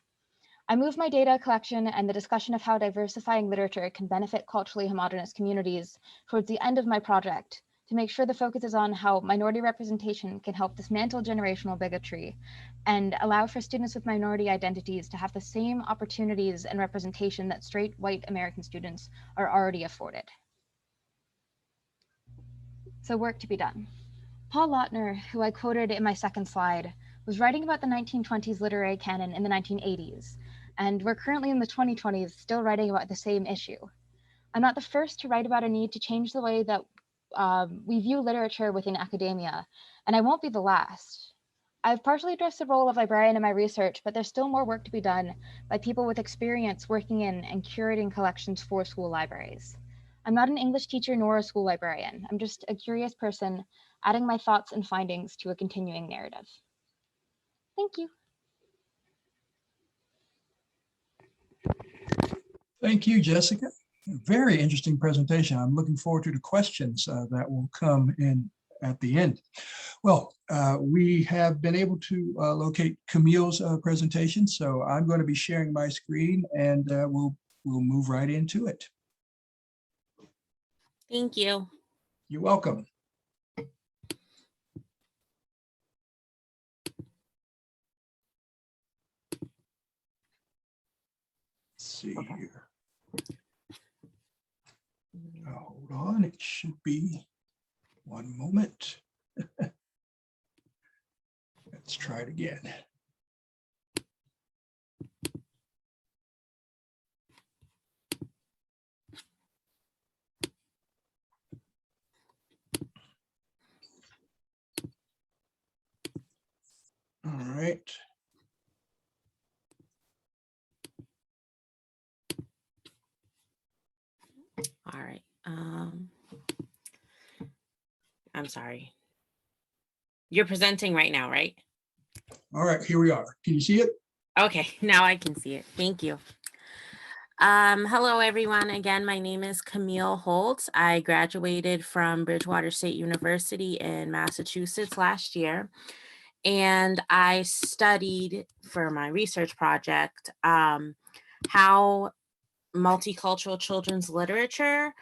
I moved my data collection and the discussion of how diversifying literature can benefit culturally homogenous communities towards the end of my project to make sure the focus is on how minority representation can help dismantle generational bigotry and allow for students with minority identities to have the same opportunities and representation that straight white American students are already afforded. So work to be done. Paul Lautner, who I quoted in my second slide, was writing about the 1920s literary canon in the 1980s, and we're currently in the 2020s still writing about the same issue. I'm not the first to write about a need to change the way that we view literature within academia, and I won't be the last. I've partially addressed the role of librarian in my research, but there's still more work to be done by people with experience working in and curating collections for school libraries. I'm not an English teacher nor a school librarian. I'm just a curious person adding my thoughts and findings to a continuing narrative. Thank you. Thank you, Jessica. Very interesting presentation. I'm looking forward to the questions that will come in at the end. Well, we have been able to locate Camille's presentation, so I'm going to be sharing my screen and we'll move right into it. Thank you. You're welcome. Let's see here. Hold on, it should be one moment. Let's try it again. All right. All right. I'm sorry. You're presenting right now, right? All right, here we are. Can you see it? Okay, now I can see it. Thank you. Hello, everyone. Again, my name is Camille Holts. I graduated from Bridgewater State University in Massachusetts last year, and I studied for my research project how multicultural children's literature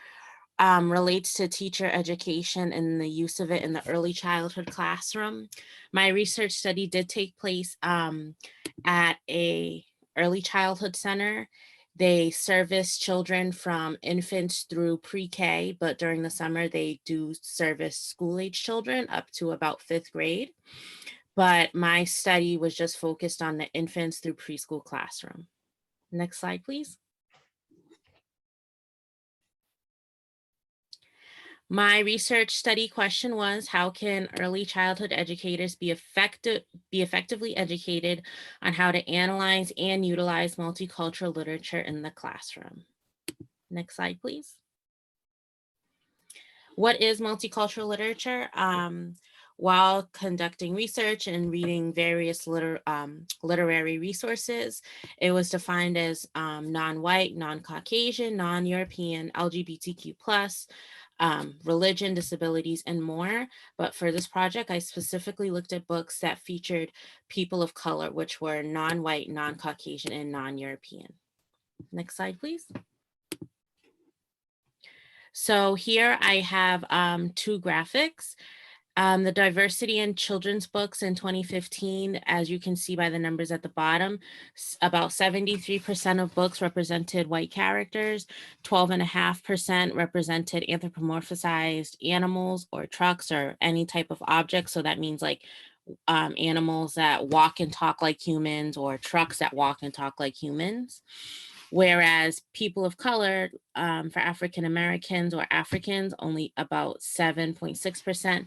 relates to teacher education and the use of it in the early childhood classroom. My research study did take place at a early childhood center. They service children from infants through pre-K, but during the summer they do service school-age children up to about 5th grade. But my study was just focused on the infants through preschool classroom. Next slide, please. My research study question was, how can early childhood educators be effectively educated on how to analyze and utilize multicultural literature in the classroom? Next slide, please. What is multicultural literature? While conducting research and reading various literary resources, it was defined as non-white, non-Caucasian, non-European, LGBTQ+, religion, disabilities, and more. But for this project, I specifically looked at books that featured people of color, which were non-white, non-Caucasian, and non-European. Next slide, please. So here I have 2 graphics. The diversity in children's books in 2015, as you can see by the numbers at the bottom, about 73% of books represented white characters, 12.5% represented anthropomorphized animals or trucks or any type of object. So that means like animals that walk and talk like humans or trucks that walk and talk like humans. Whereas people of color, for African Americans or Africans, only about 7.6%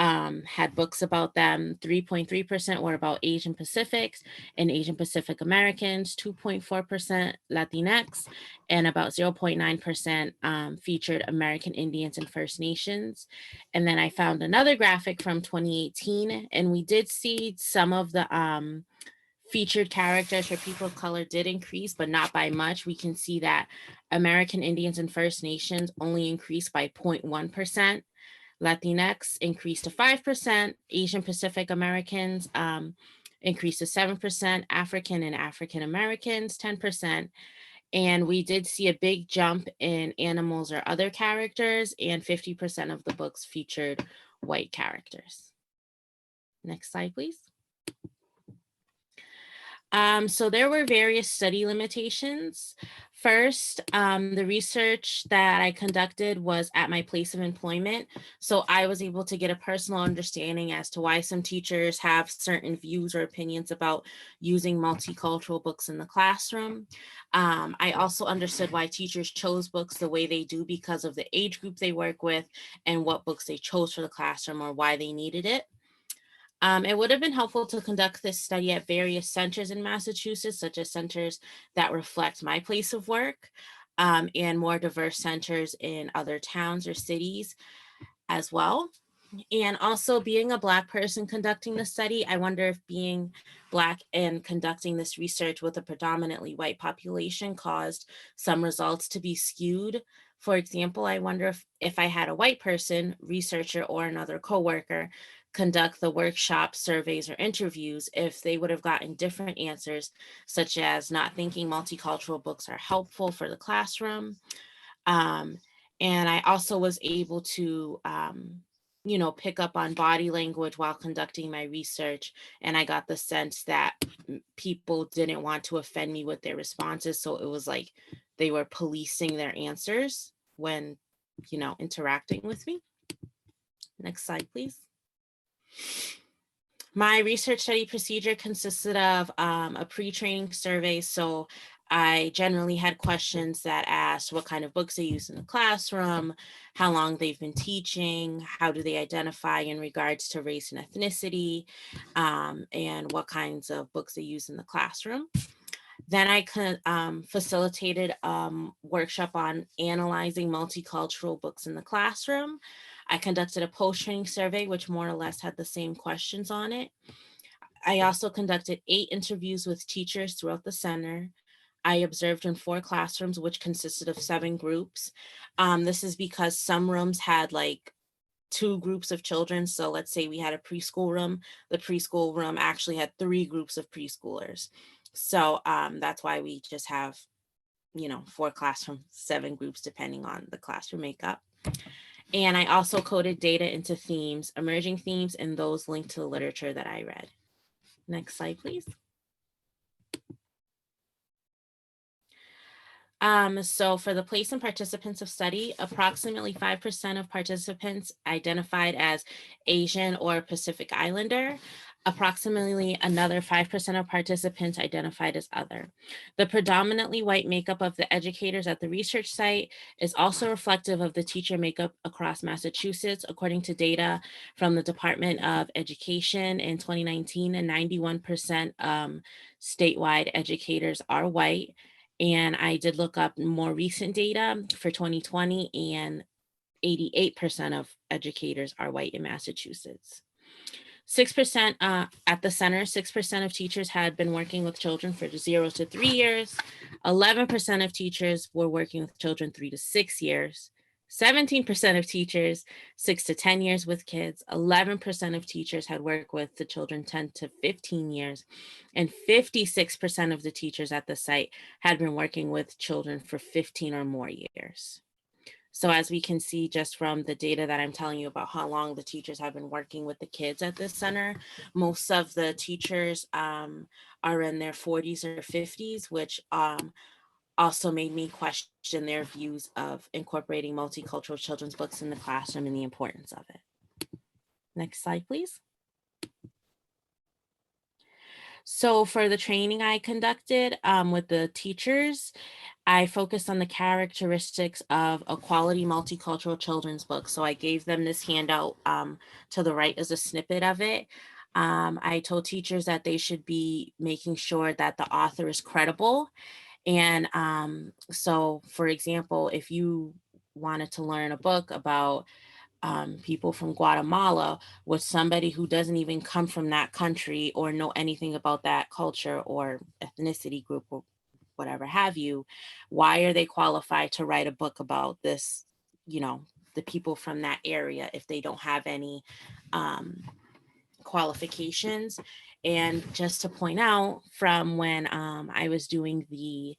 had books about them. 3.3% were about Asian Pacifics and Asian Pacific Americans, 2.4% Latinx, and about 0.9% featured American Indians and First Nations. And then I found another graphic from 2018, and we did see some of the featured characters for people of color did increase, but not by much. We can see that American Indians and First Nations only increased by 0.1%. Latinx increased to 5%, Asian Pacific Americans increased to 7%, African and African Americans 10%. And we did see a big jump in animals or other characters, and 50% of the books featured white characters. Next slide, please. So there were various study limitations. First, the research that I conducted was at my place of employment. So I was able to get a personal understanding as to why some teachers have certain views or opinions about using multicultural books in the classroom. I also understood why teachers chose books the way they do because of the age group they work with and what books they chose for the classroom or why they needed it. It would have been helpful to conduct this study at various centers in Massachusetts, such as centers that reflect my place of work, and more diverse centers in other towns or cities as well. And also being a Black person conducting the study, I wonder if being Black and conducting this research with a predominantly white population caused some results to be skewed. For example, I wonder if I had a white person, researcher, or another coworker conduct the workshop, surveys, or interviews, if they would have gotten different answers, such as not thinking multicultural books are helpful for the classroom. And I also was able to, pick up on body language while conducting my research. And I got the sense that people didn't want to offend me with their responses. So it was like they were policing their answers when, interacting with me. Next slide, please. My research study procedure consisted of a pre-training survey. So I generally had questions that asked what kind of books they use in the classroom, how long they've been teaching, how do they identify in regards to race and ethnicity, and what kinds of books they use in the classroom. Then I facilitated a workshop on analyzing multicultural books in the classroom. I conducted a post-training survey, which more or less had the same questions on it. I also conducted 8 interviews with teachers throughout the center. I observed in 4 classrooms, which consisted of 7 groups. This is because some rooms had like 2 groups of children. So let's say we had a preschool room. The preschool room actually had 3 groups of preschoolers. So that's why we just have, 4 classrooms, 7 groups, depending on the classroom makeup. And I also coded data into themes, emerging themes, and those linked to the literature that I read. Next slide, please. So for the place and participants of study, approximately 5% of participants identified as Asian or Pacific Islander. Approximately another 5% of participants identified as other. The predominantly white makeup of the educators at the research site is also reflective of the teacher makeup across Massachusetts. According to data from the Department of Education in 2019, 91% statewide educators are white. And I did look up more recent data for 2020, and 88% of educators are white in Massachusetts. 6% at the center, 6% of teachers had been working with children for 0 to 3 years. 11% of teachers were working with children 3 to 6 years. 17% of teachers 6 to 10 years with kids. 11% of teachers had worked with the children 10 to 15 years. And 56% of the teachers at the site had been working with children for 15 or more years. So as we can see just from the data that I'm telling you about how long the teachers have been working with the kids at this center, most of the teachers are in their 40s or 50s, which also made me question their views of incorporating multicultural children's books in the classroom and the importance of it. Next slide, please. So for the training I conducted with the teachers, I focused on the characteristics of a quality multicultural children's book. So I gave them this handout to the right as a snippet of it. I told teachers that they should be making sure that the author is credible. And so, for example, if you wanted to learn a book about people from Guatemala with somebody who doesn't even come from that country or know anything about that culture or ethnicity group or whatever have you, why are they qualified to write a book about this, the people from that area if they don't have any qualifications? And just to point out, from when I was doing the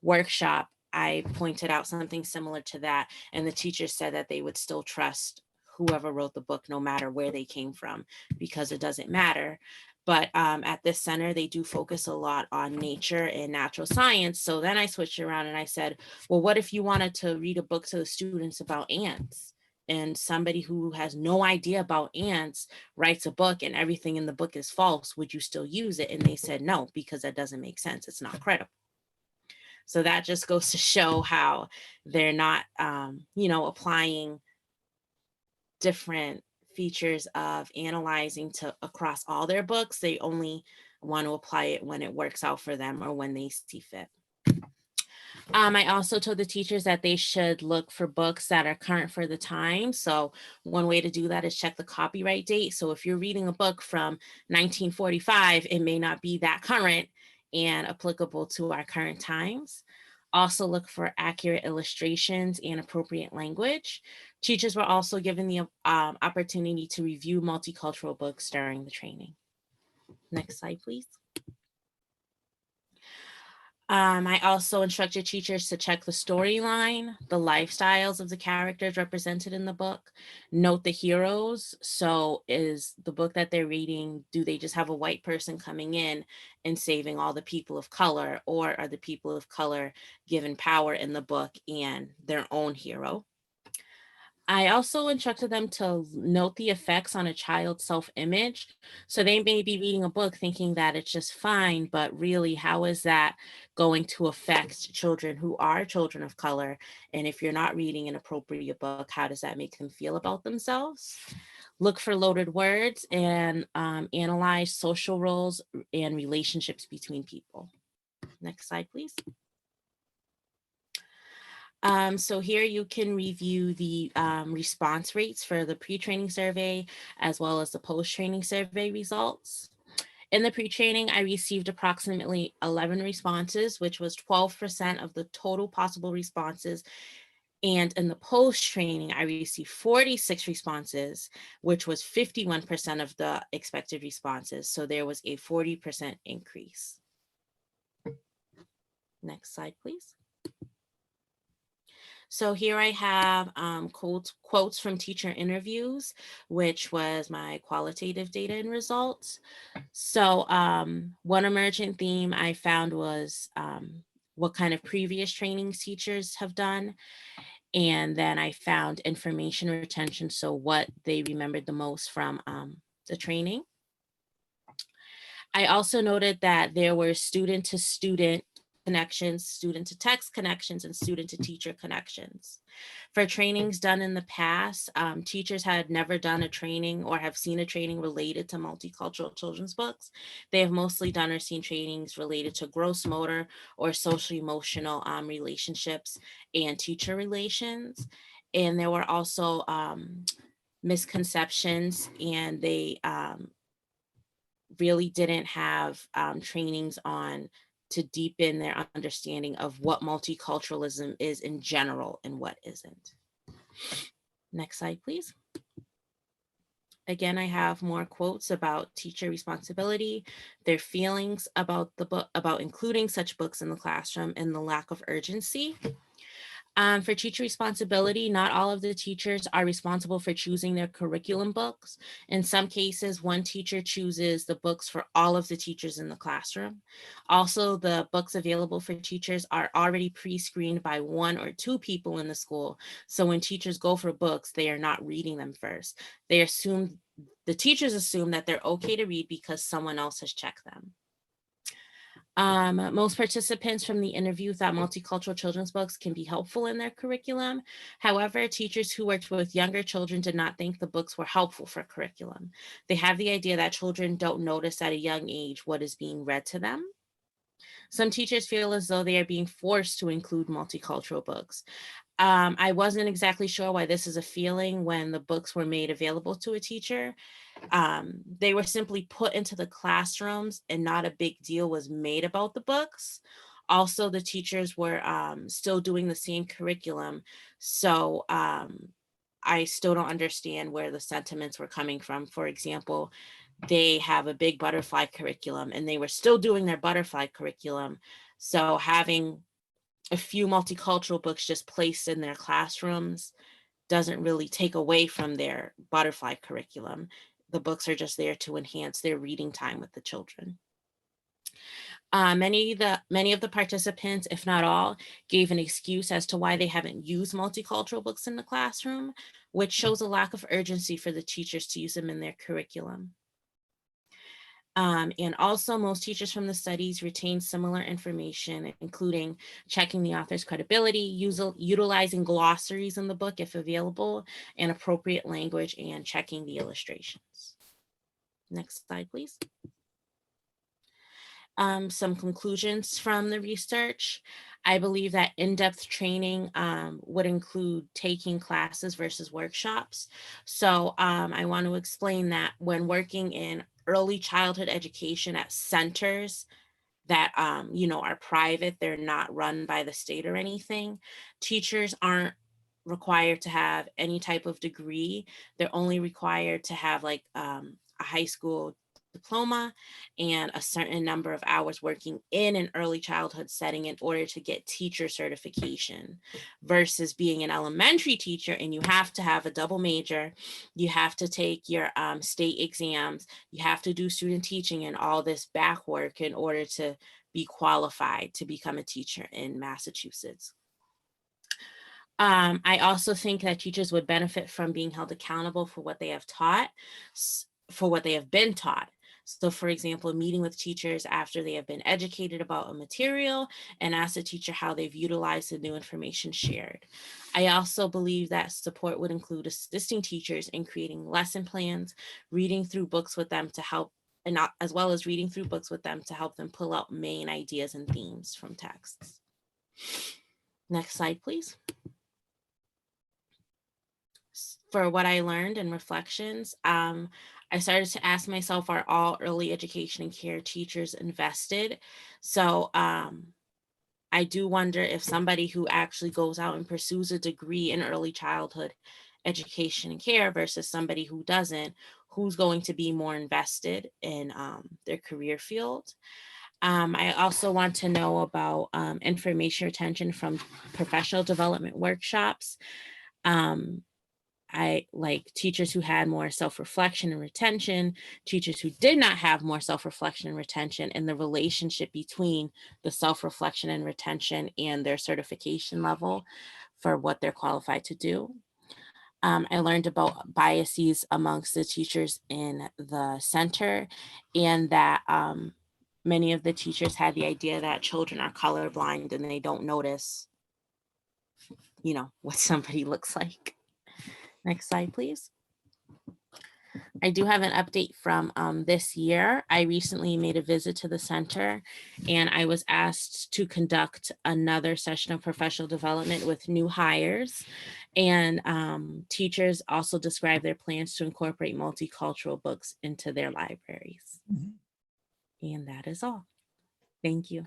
workshop, I pointed out something similar to that, and the teacher said that they would still trust whoever wrote the book, no matter where they came from, because it doesn't matter. But at this center, they do focus a lot on nature and natural science. So then I switched around and I said, well, what if you wanted to read a book to the students about ants? And somebody who has no idea about ants writes a book and everything in the book is false, would you still use it? And they said no, because that doesn't make sense. It's not credible. So that just goes to show how they're not, applying different features of analyzing to across all their books. They only want to apply it when it works out for them or when they see fit. I also told the teachers that they should look for books that are current for the time. So one way to do that is check the copyright date. So if you're reading a book from 1945, it may not be that current and applicable to our current times. Also look for accurate illustrations and appropriate language. Teachers were also given the opportunity to review multicultural books during the training. Next slide, please. I also instructed teachers to check the storyline, the lifestyles of the characters represented in the book, note the heroes. So is the book that they're reading, do they just have a white person coming in and saving all the people of color, or are the people of color given power in the book and their own hero? I also instructed them to note the effects on a child's self-image. So they may be reading a book thinking that it's just fine, but really, how is that going to affect children who are children of color? And if you're not reading an appropriate book, how does that make them feel about themselves? Look for loaded words and analyze social roles and relationships between people. Next slide, please. So here you can review the response rates for the pre-training survey as well as the post-training survey results. In the pre-training, I received approximately 11 responses, which was 12% of the total possible responses. And in the post-training, I received 46 responses, which was 51% of the expected responses. So there was a 40% increase. Next slide, please. So here I have quotes from teacher interviews, which was my qualitative data and results. So one emergent theme I found was what kind of previous trainings teachers have done. And then I found information retention, so what they remembered the most from the training. I also noted that there were student to student connections, student to text connections, and student to teacher connections. For trainings done in the past, teachers had never done a training or have seen a training related to multicultural children's books. They have mostly done or seen trainings related to gross motor or social emotional relationships and teacher relations. And there were also misconceptions, and they really didn't have trainings on to deepen their understanding of what multiculturalism is in general and what isn't. Next slide, please. Again, I have more quotes about teacher responsibility, their feelings about the book, about including such books in the classroom, and the lack of urgency. For teacher responsibility, not all of the teachers are responsible for choosing their curriculum books. In some cases, one teacher chooses the books for all of the teachers in the classroom. Also, the books available for teachers are already pre-screened by 1 or 2 people in the school. So when teachers go for books, they are not reading them first. The teachers assume that they're okay to read because someone else has checked them. Most participants from the interview thought multicultural children's books can be helpful in their curriculum. However, teachers who worked with younger children did not think the books were helpful for curriculum. They have the idea that children don't notice at a young age what is being read to them. Some teachers feel as though they are being forced to include multicultural books. I wasn't exactly sure why this is a feeling when the books were made available to a teacher. They were simply put into the classrooms and not a big deal was made about the books. Also, the teachers were still doing the same curriculum. So I still don't understand where the sentiments were coming from. For example, they have a big butterfly curriculum and they were still doing their butterfly curriculum. So having a few multicultural books just placed in their classrooms doesn't really take away from their butterfly curriculum. The books are just there to enhance their reading time with the children. Many of the participants, if not all, gave an excuse as to why they haven't used multicultural books in the classroom, which shows a lack of urgency for the teachers to use them in their curriculum. And also most teachers from the studies retain similar information, including checking the author's credibility, utilizing glossaries in the book if available, and appropriate language, and checking the illustrations. Next slide, please. Some conclusions from the research. I believe that in-depth training would include taking classes versus workshops. So I want to explain that when working in early childhood education at centers that are private, they're not run by the state or anything, teachers aren't required to have any type of degree. They're only required to have like a high school diploma and a certain number of hours working in an early childhood setting in order to get teacher certification, versus being an elementary teacher and you have to have a double major, you have to take your state exams, you have to do student teaching and all this back work in order to be qualified to become a teacher in Massachusetts. I also think that teachers would benefit from being held accountable for what they have taught, for what they have been taught. So for example, meeting with teachers after they have been educated about a material and ask the teacher how they've utilized the new information shared. I also believe that support would include assisting teachers in creating lesson plans, reading through books with them to help, and as well as reading through books with them to help them pull out main ideas and themes from texts. Next slide, please. For what I learned and reflections, I started to ask myself, are all early education and care teachers invested? So I do wonder if somebody who actually goes out and pursues a degree in early childhood education and care versus somebody who doesn't, who's going to be more invested in their career field. I also want to know about information retention from professional development workshops. I like teachers who had more self-reflection and retention, teachers who did not have more self-reflection and retention, and the relationship between the self-reflection and retention and their certification level for what they're qualified to do. I learned about biases amongst the teachers in the center, and that many of the teachers had the idea that children are colorblind and they don't notice, what somebody looks like. Next slide, please. I do have an update from this year. I recently made a visit to the center and I was asked to conduct another session of professional development with new hires. And teachers also described their plans to incorporate multicultural books into their libraries. Mm-hmm. And that is all. Thank you.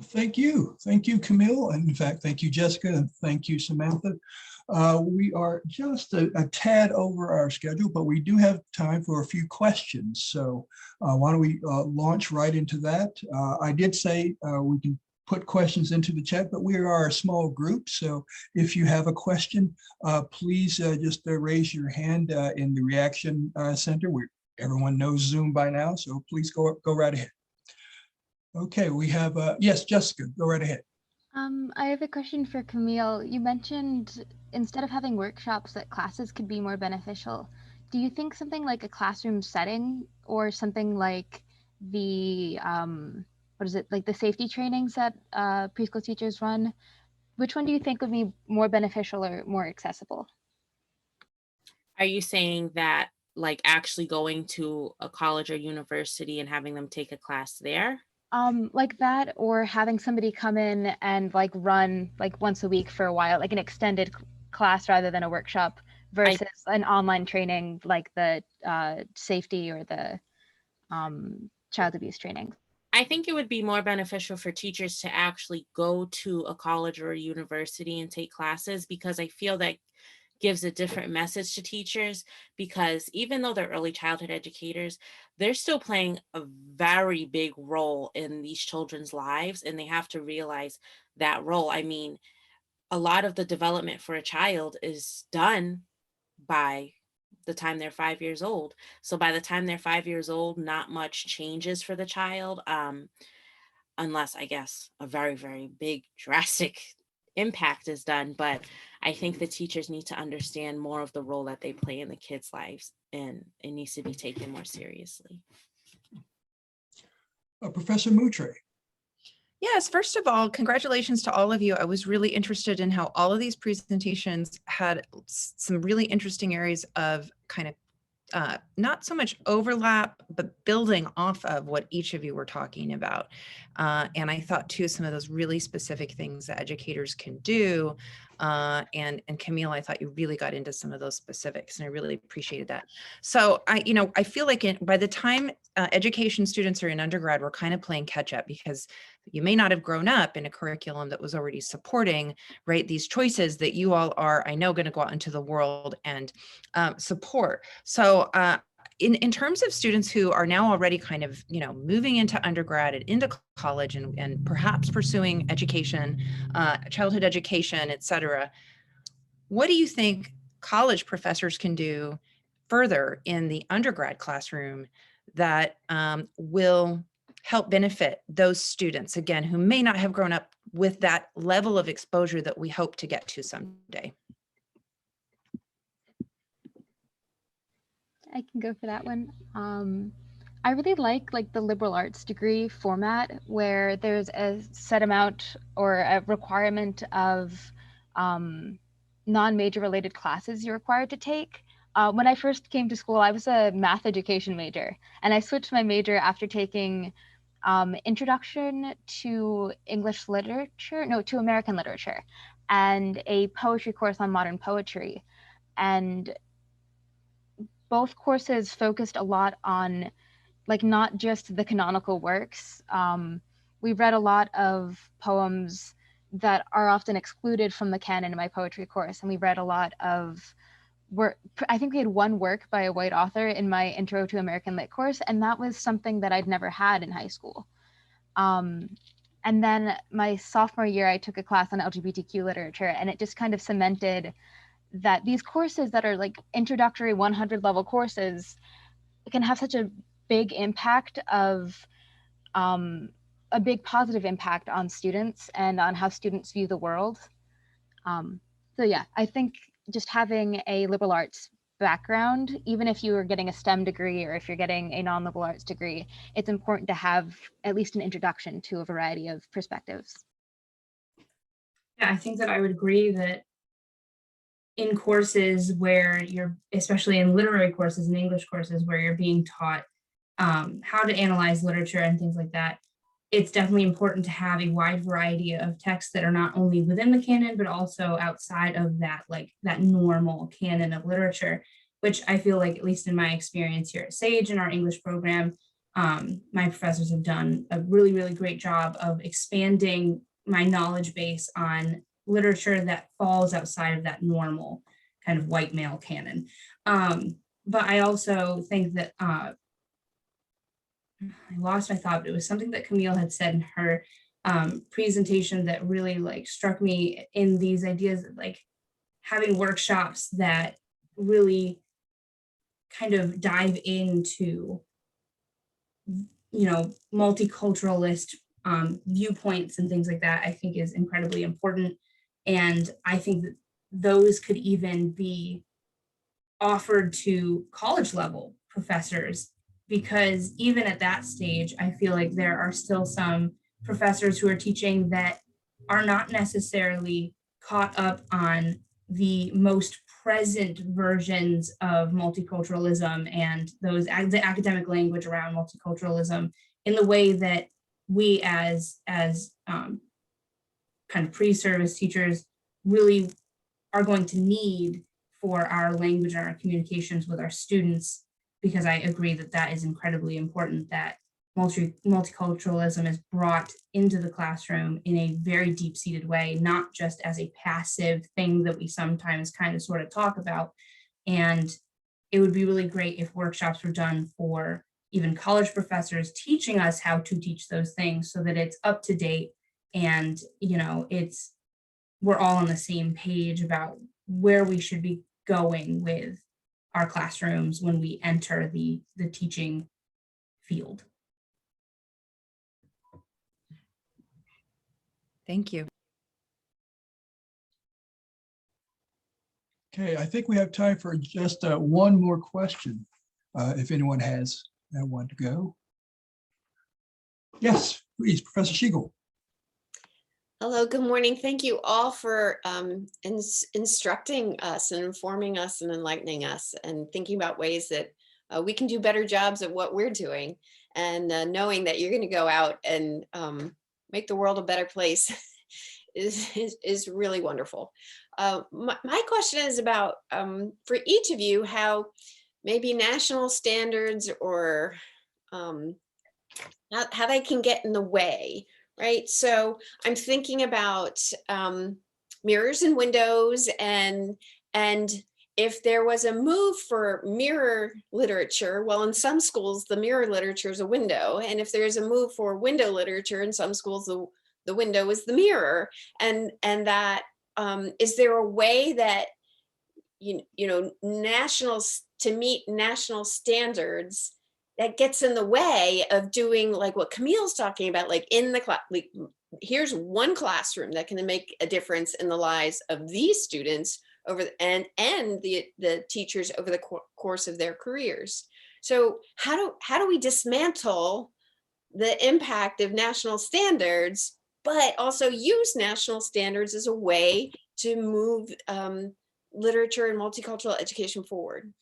Thank you. Thank you, Camille. And in fact, thank you, Jessica, and thank you, Samantha. We are just a tad over our schedule, but we do have time for a few questions. So why don't we launch right into that? I did say we can put questions into the chat, but we are a small group. So if you have a question, please just raise your hand in the reaction center. Everyone knows Zoom by now, so please go right ahead. Okay, we have, yes, Jessica, go right ahead. I have a question for Camille. You mentioned instead of having workshops that classes could be more beneficial. Do you think something like a classroom setting or something like the, what is it, like the safety trainings that preschool teachers run, which one do you think would be more beneficial or more accessible? Are you saying that like actually going to a college or university and having them take a class there? Like that, or having somebody come in and like run like once a week for a while, like an extended class rather than a workshop versus an online training like the safety or the child abuse training. I think it would be more beneficial for teachers to actually go to a college or a university and take classes, because I feel that gives a different message to teachers, because even though they're early childhood educators, they're still playing a very big role in these children's lives, and they have to realize that role. I mean, a lot of the development for a child is done by the time they're 5 years old. So by the time they're 5 years old, not much changes for the child, unless I guess a very, very big drastic impact is done. But I think the teachers need to understand more of the role that they play in the kids' lives, and it needs to be taken more seriously. Professor Moutre. Yes, first of all, congratulations to all of you. I was really interested in how all of these presentations had some really interesting areas of kind of not so much overlap, but building off of what each of you were talking about. And I thought too, some of those really specific things that educators can do. And Camille, I thought you really got into some of those specifics, and I really appreciated that. So I feel like by the time education students are in undergrad, we're kind of playing catch up, because you may not have grown up in a curriculum that was already supporting, right, these choices that you all are, I know, going to go out into the world and support. So in terms of students who are now already kind of, moving into undergrad and into college and perhaps pursuing education, childhood education, et cetera, what do you think college professors can do further in the undergrad classroom that will help benefit those students, again, who may not have grown up with that level of exposure that we hope to get to someday? I can go for that one. I really like the liberal arts degree format, where there's a set amount or a requirement of non-major related classes you're required to take. When I first came to school, I was a math education major, and I switched my major after taking introduction to English literature, no, to American literature, and a poetry course on modern poetry. And both courses focused a lot on not just the canonical works. We read a lot of poems that are often excluded from the canon in my poetry course, and we read a lot of work. I think we had one work by a white author in my Intro to American Lit course, and that was something that I'd never had in high school. And then my sophomore year, I took a class on LGBTQ literature, and it just kind of cemented that these courses that are introductory 100 level courses can have such a big impact of a big positive impact on students and on how students view the world. So yeah, I think just having a liberal arts background, even if you are getting a STEM degree or if you're getting a non-liberal arts degree, it's important to have at least an introduction to a variety of perspectives. Yeah, I think that I would agree that in courses where you're, especially in literary courses and English courses where you're being taught how to analyze literature and things like that, it's definitely important to have a wide variety of texts that are not only within the canon, but also outside of that, that normal canon of literature, which I feel like, at least in my experience here at SAGE in our English program, my professors have done a really, really great job of expanding my knowledge base on literature that falls outside of that normal kind of white male canon. But I also think that I lost my thought, but it was something that Camille had said in her presentation that really like struck me in these ideas of like having workshops that really kind of dive into, multiculturalist viewpoints and things like that, I think is incredibly important. And I think that those could even be offered to college level professors, because even at that stage, I feel like there are still some professors who are teaching that are not necessarily caught up on the most present versions of multiculturalism and the academic language around multiculturalism in the way that we as kind of pre-service teachers really are going to need for our language and our communications with our students, because I agree that that is incredibly important, that multiculturalism is brought into the classroom in a very deep-seated way, not just as a passive thing that we sometimes kind of sort of talk about. And it would be really great if workshops were done for even college professors teaching us how to teach those things so that it's up to date and, we're all on the same page about where we should be going with our classrooms when we enter the teaching field. Thank you. Okay, I think we have time for just one more question, if anyone has one to go. Yes, please, Professor Siegel. Hello, good morning. Thank you all for instructing us and informing us and enlightening us and thinking about ways that we can do better jobs at what we're doing, and knowing that you're going to go out and make the world a better place is really wonderful. My question is about, for each of you, how maybe national standards or how they can get in the way. Right. So I'm thinking about mirrors and windows, and if there was a move for mirror literature, well, in some schools, the mirror literature is a window. And if there's a move for window literature, in some schools, the window is the mirror. And that, is there a way that, to meet national standards that gets in the way of doing like what Camille's talking about, like in the class, like, here's one classroom that can make a difference in the lives of these students and the teachers over the course of their careers. So how do we dismantle the impact of national standards, but also use national standards as a way to move literature and multicultural education forward?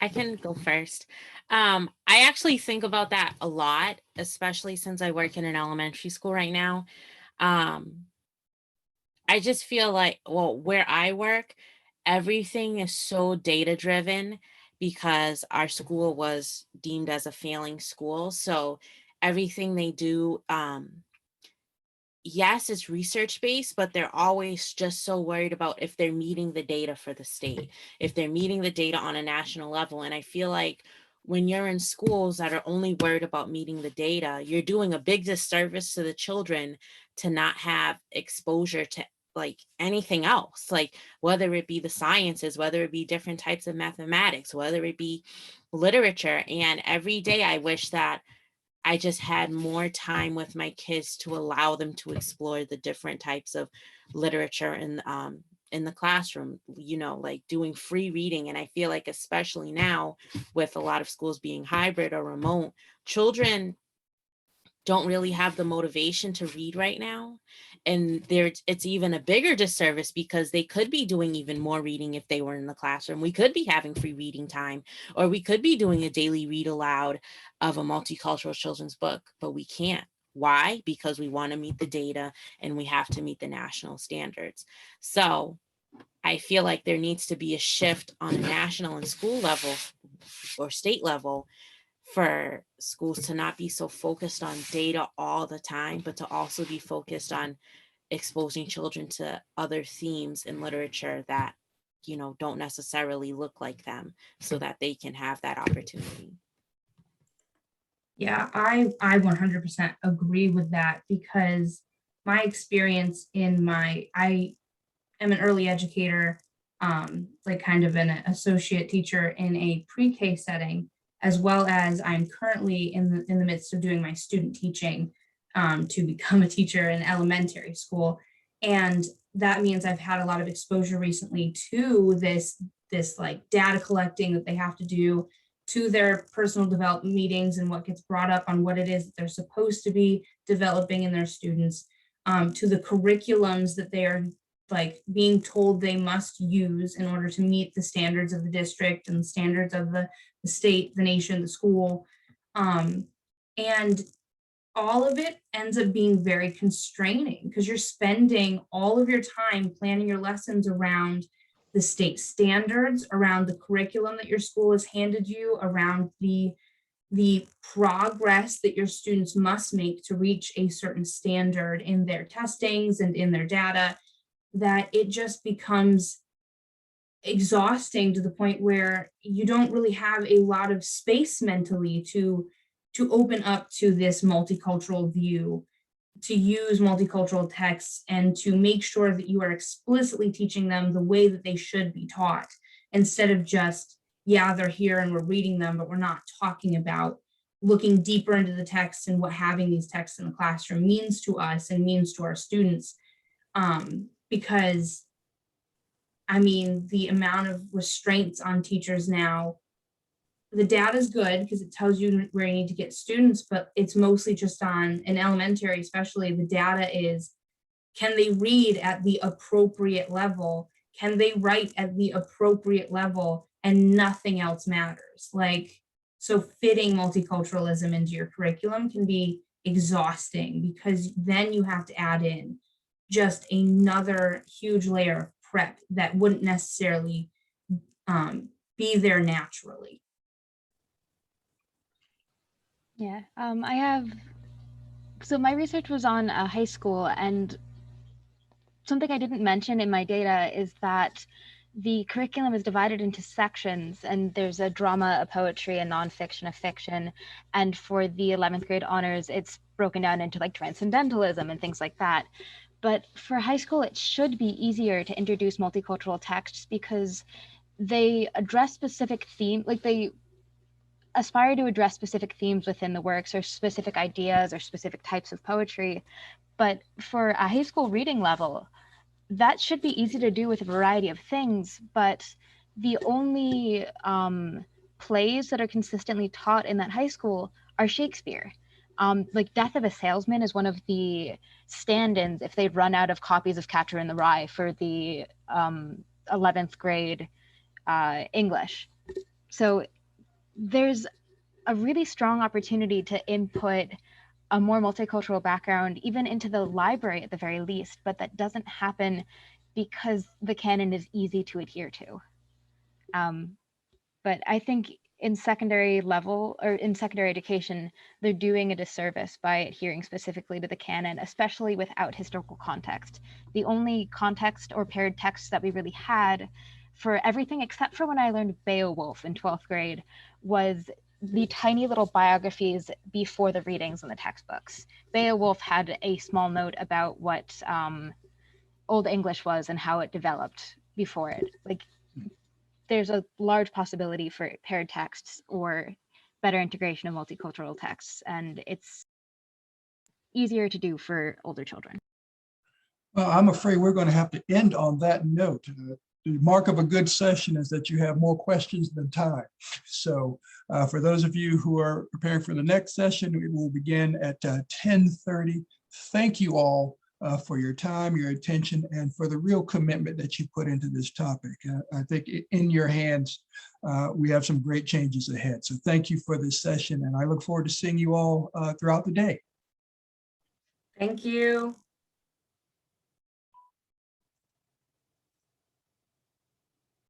I can go first. I actually think about that a lot, especially since I work in an elementary school right now. I just feel like, well, where I work, everything is so data driven because our school was deemed as a failing school. So everything they do, yes, it's research based, but they're always just so worried about if they're meeting the data for the state, if they're meeting the data on a national level. And I feel like when you're in schools that are only worried about meeting the data, you're doing a big disservice to the children to not have exposure to like anything else, like whether it be the sciences, whether it be different types of mathematics, whether it be literature. And every day I wish that I just had more time with my kids to allow them to explore the different types of literature in the classroom, like doing free reading. And I feel like especially now with a lot of schools being hybrid or remote, children don't really have the motivation to read right now. And it's even a bigger disservice because they could be doing even more reading if they were in the classroom. We could be having free reading time, or we could be doing a daily read aloud of a multicultural children's book, but we can't. Why? Because we want to meet the data and we have to meet the national standards. So I feel like there needs to be a shift on a national and school level or state level for schools to not be so focused on data all the time, but to also be focused on exposing children to other themes in literature that, don't necessarily look like them, so that they can have that opportunity. Yeah, I 100% agree with that, because my experience I am an early educator, like kind of an associate teacher in a pre-K setting, as well as I'm currently in the midst of doing my student teaching to become a teacher in elementary school. And that means I've had a lot of exposure recently to this like data collecting that they have to do, to their personal development meetings and what gets brought up on what it is that they're supposed to be developing in their students, to the curriculums that they are like being told they must use in order to meet the standards of the district and the standards of the state, the nation, the school. And all of it ends up being very constraining, because you're spending all of your time planning your lessons around the state standards, around the curriculum that your school has handed you, around the progress that your students must make to reach a certain standard in their testings and in their data, that it just becomes exhausting to the point where you don't really have a lot of space mentally to open up to this multicultural view, to use multicultural texts, and to make sure that you are explicitly teaching them the way that they should be taught, instead of just, yeah, they're here and we're reading them, but we're not talking about looking deeper into the text and what having these texts in the classroom means to us and means to our students. Because I mean, the amount of restraints on teachers now, the data is good because it tells you where you need to get students, but it's mostly just on, in elementary especially, the data is, can they read at the appropriate level? Can they write at the appropriate level? And nothing else matters. Like, so fitting multiculturalism into your curriculum can be exhausting, because then you have to add in just another huge layer of prep that wouldn't necessarily be there naturally. Yeah, so my research was on high school, and something I didn't mention in my data is that the curriculum is divided into sections, and there's a drama, a poetry, a nonfiction, a fiction. And for the 11th grade honors, it's broken down into like transcendentalism and things like that. But for high school, it should be easier to introduce multicultural texts, because they address specific themes, like they aspire to address specific themes within the works, or specific ideas or specific types of poetry. But for a high school reading level, that should be easy to do with a variety of things. But the only plays that are consistently taught in that high school are Shakespeare. Like Death of a Salesman is one of the stand-ins if they'd run out of copies of Catcher in the Rye for the 11th grade English. So there's a really strong opportunity to input a more multicultural background, even into the library at the very least, but that doesn't happen because the canon is easy to adhere to. But I think in secondary level, or in secondary education, they're doing a disservice by adhering specifically to the canon, especially without historical context. The only context or paired texts that we really had for everything, except for when I learned Beowulf in 12th grade, was the tiny little biographies before the readings in the textbooks. Beowulf had a small note about what Old English was and how it developed before it. Like, there's a large possibility for paired texts or better integration of multicultural texts, and it's easier to do for older children. Well, I'm afraid we're going to have to end on that note. The mark of a good session is that you have more questions than time. So for those of you who are preparing for the next session, we will begin at 10:30. Thank you all for your time, your attention, and for the real commitment that you put into this topic. I think in your hands, we have some great changes ahead. So thank you for this session, and I look forward to seeing you all throughout the day. Thank you.